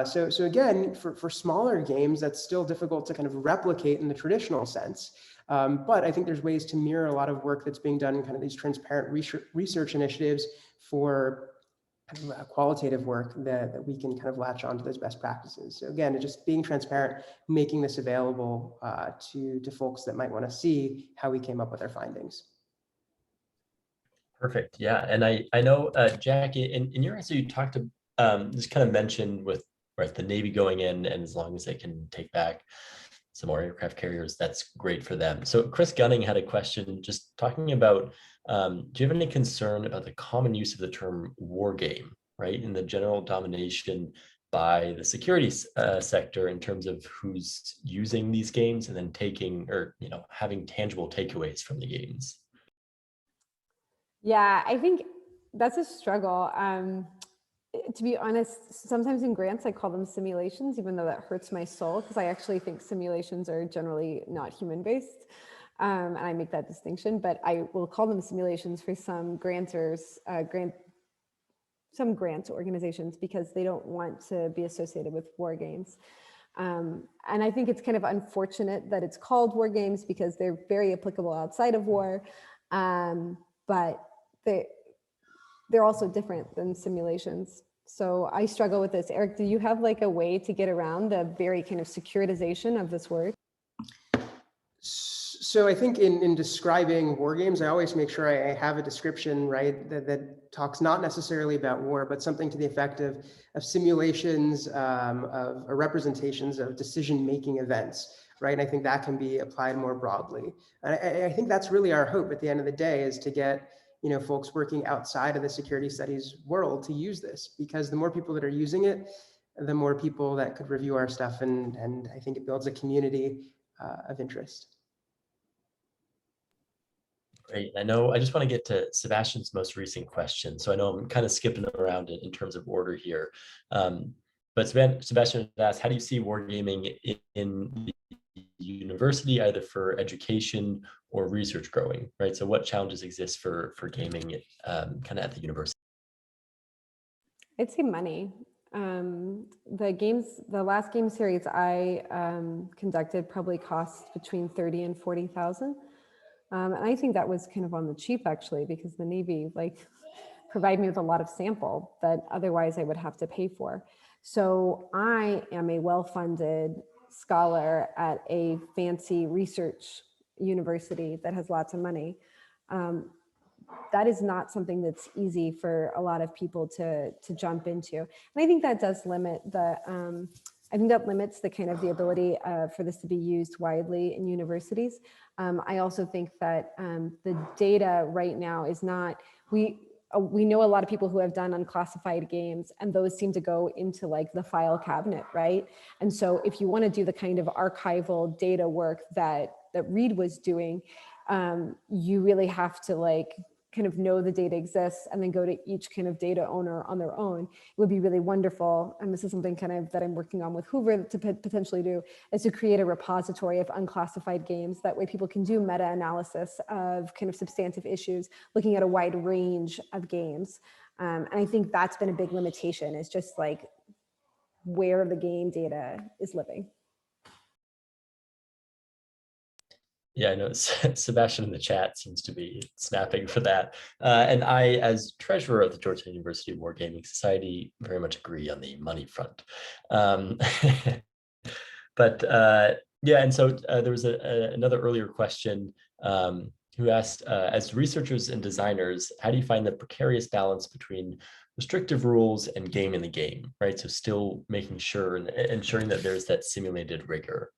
So again, for smaller games, that's still difficult to kind of replicate in the traditional sense. But I think there's ways to mirror a lot of work that's being done in kind of these transparent research initiatives for kind of qualitative work that we can kind of latch onto those best practices. So again, just being transparent, making this available to folks that might want to see how we came up with our findings. Perfect. Yeah, and I know Jackie, in your answer, you talked to just kind of mentioned with the Navy going in, and as long as they can take back some more aircraft carriers, that's great for them. So Chris Gunning had a question just talking about, do you have any concern about the common use of the term war game, right, in the general domination by the security sector in terms of who's using these games and then taking, or having tangible takeaways from the games? Yeah, I think that's a struggle. To be honest, sometimes in grants, I call them simulations, even though that hurts my soul, because I actually think simulations are generally not human-based. And I make that distinction, but I will call them simulations for some grantors, some grant organizations, because they don't want to be associated with war games. And I think it's kind of unfortunate that it's called war games, because they're very applicable outside of war, but they're also different than simulations. So I struggle with this. Erik, do you have like a way to get around the very kind of securitization of this word? So I think in describing war games, I always make sure I have a description, right, that talks not necessarily about war, but something to the effect of simulations of or representations of decision-making events. right? And I think that can be applied more broadly. And I think that's really our hope at the end of the day, is to get folks working outside of the security studies world to use this, because the more people that are using it, the more people that could review our stuff, and I think it builds a community of interest. Great. I know I just want to get to Sebastian's most recent question. So I know I'm kind of skipping around in terms of order here. But Sebastian asked, how do you see wargaming in the university, either for education or research growing, right? So what challenges exist for gaming kind of at the university? I'd say money. The last game series I conducted probably cost between 30 and 40,000. And I think that was kind of on the cheap, actually, because the Navy provide me with a lot of sample that otherwise I would have to pay for. So I am a well-funded scholar at a fancy research university that has lots of money. That is not something that's easy for a lot of people to jump into. And I think that does limit I think that limits the kind of the ability for this to be used widely in universities. I also think that the data right now is not, we know a lot of people who have done unclassified games, and those seem to go into the file cabinet, right? And so if you want to do the kind of archival data work that Reed was doing, you really have to kind of know the data exists and then go to each kind of data owner on their own. It would be really wonderful, and this is something kind of that I'm working on with Hoover to potentially do, is to create a repository of unclassified games. That way people can do meta-analysis of kind of substantive issues, looking at a wide range of games. And I think that's been a big limitation, is just where the game data is living. Yeah, I know Sebastian in the chat seems to be snapping for that. And I, as treasurer of the Georgetown University Wargaming Society, very much agree on the money front. But yeah, and so there was another earlier question who asked, as researchers and designers, how do you find the precarious balance between restrictive rules and game in the game, right? So still making sure and ensuring that there's that simulated rigor.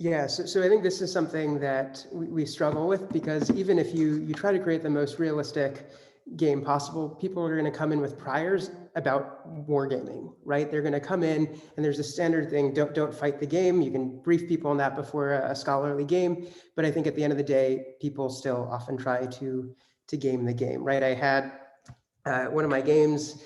Yeah, so I think this is something that we struggle with, because even if you try to create the most realistic game possible, people are going to come in with priors about wargaming, right? They're going to come in and there's a standard thing, don't fight the game. You can brief people on that before a scholarly game, but I think at the end of the day, people still often try to game the game, right? I had one of my games,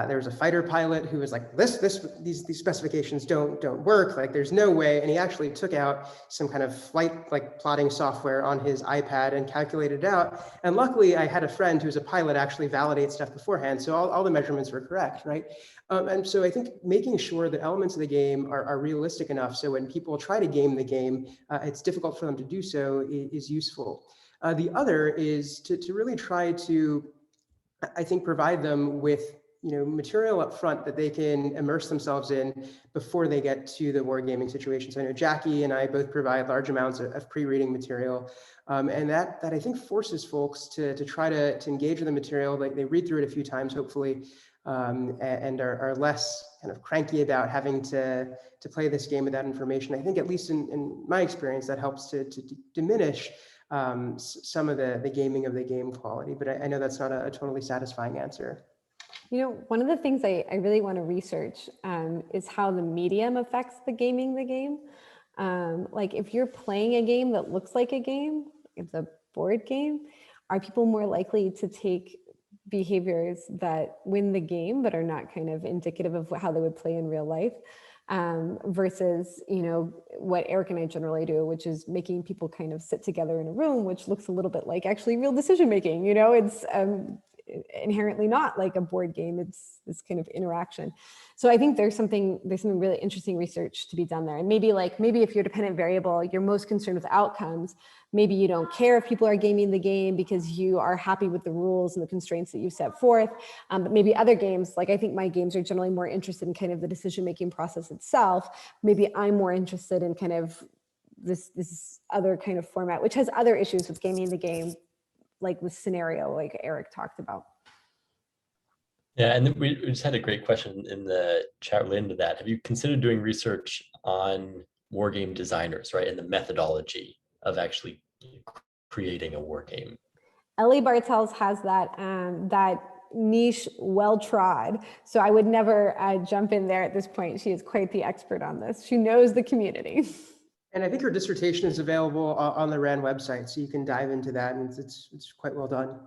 there was a fighter pilot who was like, these specifications don't work, there's no way. And he actually took out some kind of flight plotting software on his iPad and calculated it out. And luckily I had a friend who's a pilot actually validate stuff beforehand. So all the measurements were correct, right? And so I think making sure that elements of the game are realistic enough so when people try to game the game, it's difficult for them to do so is useful. The other is to really try to, I think, provide them with material up front that they can immerse themselves in before they get to the wargaming situation. So I know Jackie and I both provide large amounts of pre-reading material, and that I think forces folks to try to engage with the material. They read through it a few times, hopefully, and are less kind of cranky about having to play this game without information. I think, at least in my experience, that helps to diminish some of the gaming of the game quality, but I know that's not a totally satisfying answer. One of the things I really want to research is how the medium affects the game. If you're playing a game that looks like a game, it's a board game, are people more likely to take behaviors that win the game but are not kind of indicative of how they would play in real life? Versus, what Erik and I generally do, which is making people kind of sit together in a room, which looks a little bit like actually real decision making. It's inherently not like a board game. It's this kind of interaction. So I think there's something really interesting research to be done there. And maybe if you're dependent variable, you're most concerned with outcomes. Maybe you don't care if people are gaming the game because you are happy with the rules and the constraints that you set forth. But maybe other games, I think my games are generally more interested in kind of the decision-making process itself. Maybe I'm more interested in kind of this other kind of format, which has other issues with gaming the game, like with scenario, like Erik talked about. Yeah, and then we just had a great question in the chat related to that. Have you considered doing research on wargame designers, right, and the methodology of actually creating a wargame? Ellie Bartels has that that niche well trod, so I would never jump in there at this point. She is quite the expert on this. She knows the community. And I think her dissertation is available on the RAND website, so you can dive into that, and it's quite well done.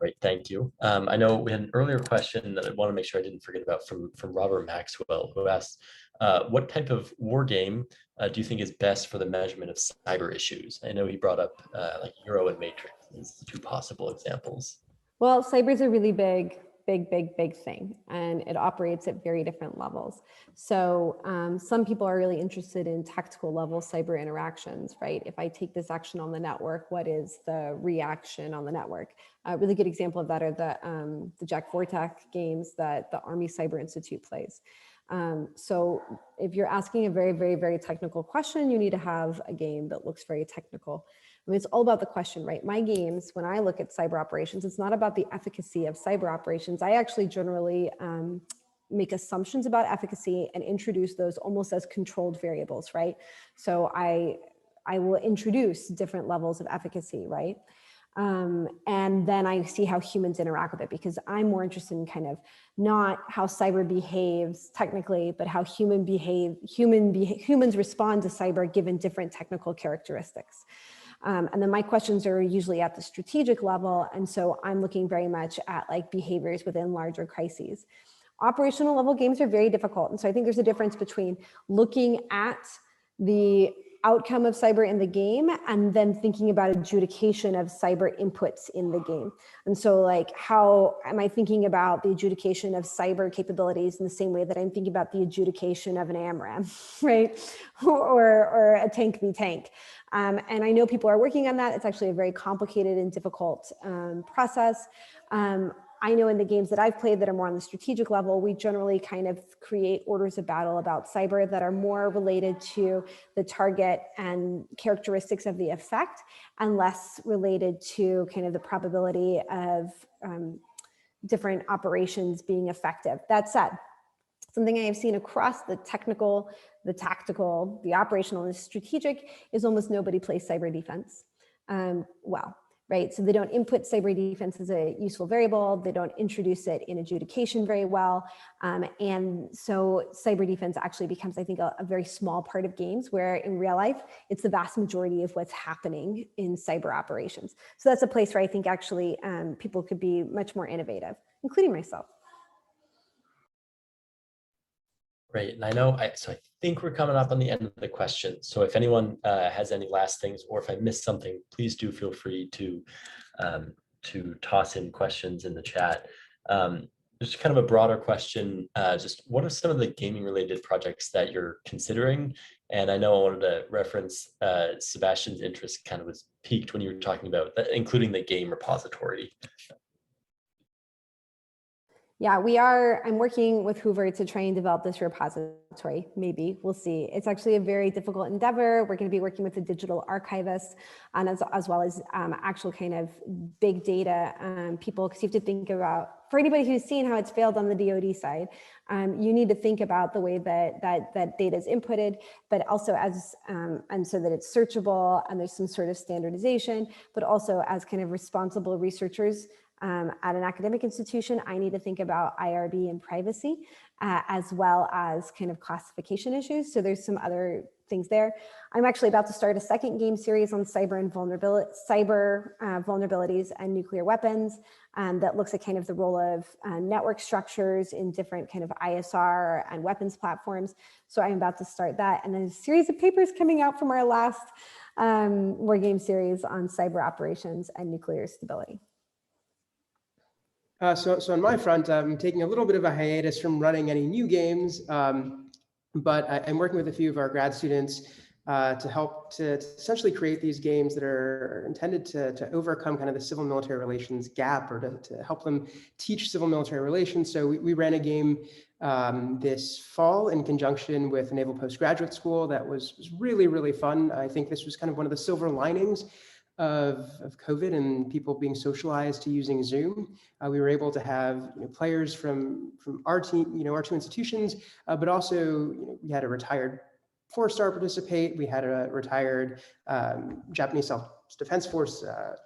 Great, thank you. I know we had an earlier question that I want to make sure I didn't forget about from Robert Maxwell, who asked, what type of war game do you think is best for the measurement of cyber issues? I know he brought up like Euro and Matrix as two possible examples. Well, cyber is a really big thing, and it operates at very different levels. So some people are really interested in tactical level cyber interactions, right? If I take this action on the network, what is the reaction on the network? A really good example of that are the Jack Vortek games that the Army Cyber Institute plays. So if you're asking a very technical question, you need to have a game that looks very technical. I mean, it's all about the question, right? My games, when I look at cyber operations, it's not about the efficacy of cyber operations. I actually generally make assumptions about efficacy and introduce those almost as controlled variables, right? So I will introduce different levels of efficacy, right? And then I see how humans interact with it, because I'm more interested in kind of not how cyber behaves technically, but how humans respond to cyber given different technical characteristics. And then my questions are usually at the strategic level. And so I'm looking very much at like behaviors within larger crises. Operational level games are very difficult. And so I think there's a difference between looking at the outcome of cyber in the game and then thinking about adjudication of cyber inputs in the game. And so like, how am I thinking about the adjudication of cyber capabilities in the same way that I'm thinking about the adjudication of an AMRAAM, right? Or a tank v tank. And I know people are working on that. It's actually a very complicated and difficult process. I know in the games that I've played that are more on the strategic level, we generally kind of create orders of battle about cyber that are more related to the target and characteristics of the effect and less related to kind of the probability of different operations being effective. That said, something I have seen across the technical, the tactical, the operational, and the strategic is almost nobody plays cyber defense well. Right, so they don't input cyber defense as a useful variable. They don't introduce it in adjudication very well. And so cyber defense actually becomes, I think, a very small part of games, where in real life, it's the vast majority of what's happening in cyber operations. So that's a place where I think actually people could be much more innovative, including myself. Great, and I know, so I think we're coming up on the end of the question. So if anyone has any last things, or if I missed something, please do feel free to toss in questions in the chat. Just kind of a broader question, just what are some of the gaming related projects that you're considering? And I know I wanted to reference Sebastian's interest kind of was piqued when you were talking about that, including the game repository. Yeah, I'm working with Hoover to try and develop this repository. Maybe, we'll see. It's actually a very difficult endeavor. We're going to be working with the digital archivists and as well as actual kind of big data people, because you have to think about, for anybody who's seen how it's failed on the DoD side, you need to think about the way that data is inputted, but also as, and so that it's searchable and there's some sort of standardization, but also as kind of responsible researchers at an academic institution, I need to think about IRB and privacy, as well as kind of classification issues. So there's some other things there. I'm actually about to start a second game series on cyber vulnerabilities and nuclear weapons that looks at kind of the role of network structures in different kind of ISR and weapons platforms. So I'm about to start that. And then a series of papers coming out from our last Wargame series on cyber operations and nuclear stability. So on my front, I'm taking a little bit of a hiatus from running any new games, but I'm working with a few of our grad students to help to essentially create these games that are intended to overcome kind of the civil military relations gap, or to help them teach civil military relations. So we ran a game this fall in conjunction with Naval Postgraduate School that was really fun. I think this was kind of one of the silver linings of COVID and people being socialized to using Zoom, we were able to have players from our team, our two institutions, but also we had a retired 4-star participate. We had a retired Japanese Self-Defense Force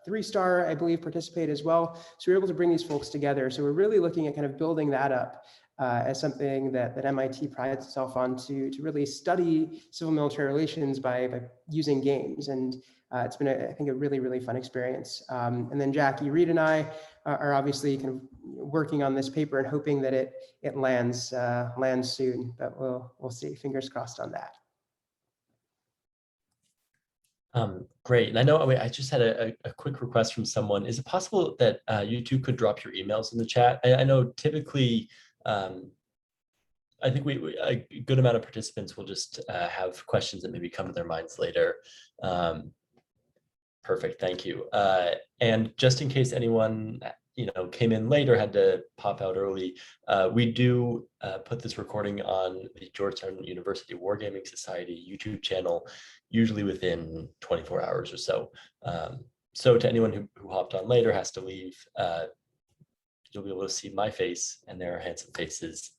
3-star, I believe, participate as well. So we're able to bring these folks together. So we're really looking at kind of building that up as something that MIT prides itself on to really study civil military relations by using games. And it's been, I think, a really, really fun experience. And then Jackie, Reed, and I are obviously kind of working on this paper and hoping that it lands soon. But we'll see. Fingers crossed on that. Great. And I know I just had a quick request from someone. Is it possible that you two could drop your emails in the chat? I know typically, I think a good amount of participants will just have questions that maybe come to their minds later. Perfect. Thank you. And just in case anyone came in late or had to pop out early, we do put this recording on the Georgetown University Wargaming Society YouTube channel, usually within 24 hours or so. So to anyone who hopped on late or has to leave, you'll be able to see my face and their handsome faces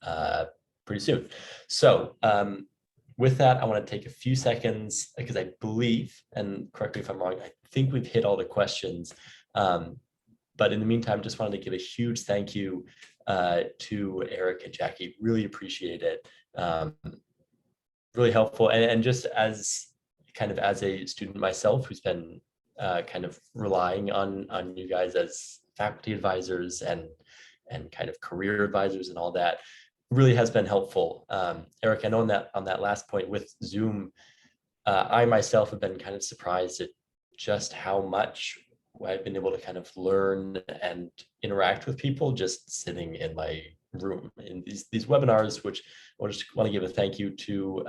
pretty soon. So with that, I want to take a few seconds because I believe, and correct me if I'm wrong, I think we've hit all the questions. But in the meantime, just wanted to give a huge thank you to Erik and Jackie. Really appreciate it. Really helpful. And just as a student myself who's been kind of relying on you guys as faculty advisors and kind of career advisors and all that, really has been helpful. Erik, I know on that last point with Zoom, I myself have been kind of surprised at just how much I've been able to kind of learn and interact with people just sitting in my room in these webinars, which I just want to give a thank you to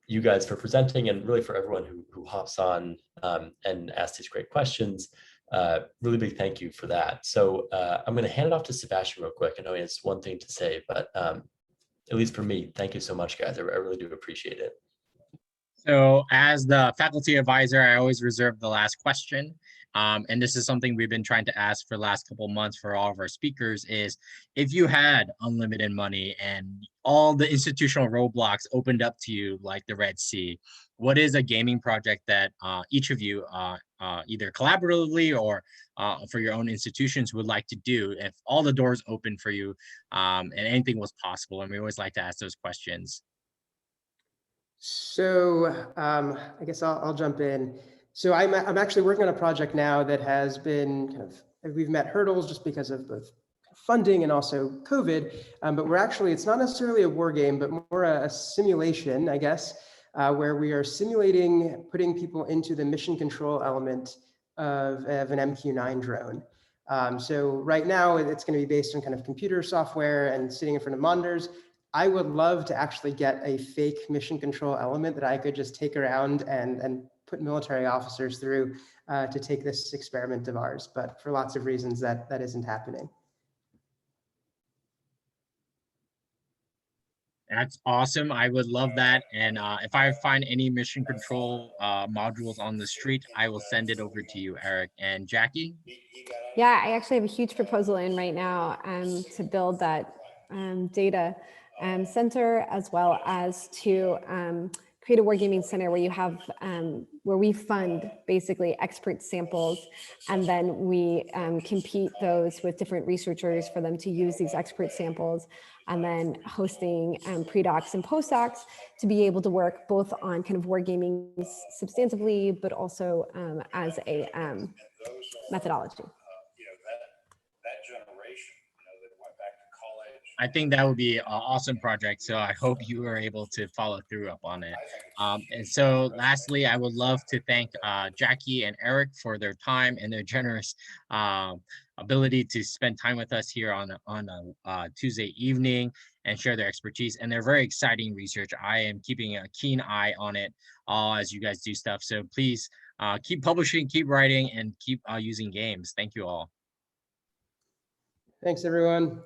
you guys for presenting, and really for everyone who hops on and asks these great questions. Really big thank you for that. So I'm going to hand it off to Sebastian real quick. I know he has one thing to say, but at least for me, thank you so much, guys. I really do appreciate it. So as the faculty advisor, I always reserve the last question. And this is something we've been trying to ask for the last couple of months for all of our speakers is, if you had unlimited money and all the institutional roadblocks opened up to you like the Red Sea, what is a gaming project that each of you either collaboratively or for your own institutions would like to do if all the doors open for you and anything was possible? And we always like to ask those questions. So I guess I'll jump in. So I'm actually working on a project now that has been we've met hurdles just because of both funding and also COVID, but it's not necessarily a war game, but more a simulation, I guess, where we are simulating putting people into the mission control element of an MQ-9 drone. So right now it's going to be based on kind of computer software and sitting in front of monitors. I would love to actually get a fake mission control element that I could just take around and put military officers through to take this experiment of ours. But for lots of reasons, that isn't happening. That's awesome. I would love that. And if I find any mission control modules on the street, I will send it over to you, Erik. And Jackie? Yeah, I actually have a huge proposal in right now to build that data center, as well as to create a wargaming center where you have where we fund basically expert samples, and then we compete those with different researchers for them to use these expert samples, and then hosting pre-docs and postdocs to be able to work both on kind of wargaming substantively, but also as a methodology. I think that would be an awesome project. So I hope you are able to follow through up on it. And so lastly, I would love to thank Jackie and Erik for their time and their generous ability to spend time with us here on a Tuesday evening and share their expertise and their very exciting research. I am keeping a keen eye on it as you guys do stuff. So please keep publishing, keep writing, and keep using games. Thank you all. Thanks, everyone.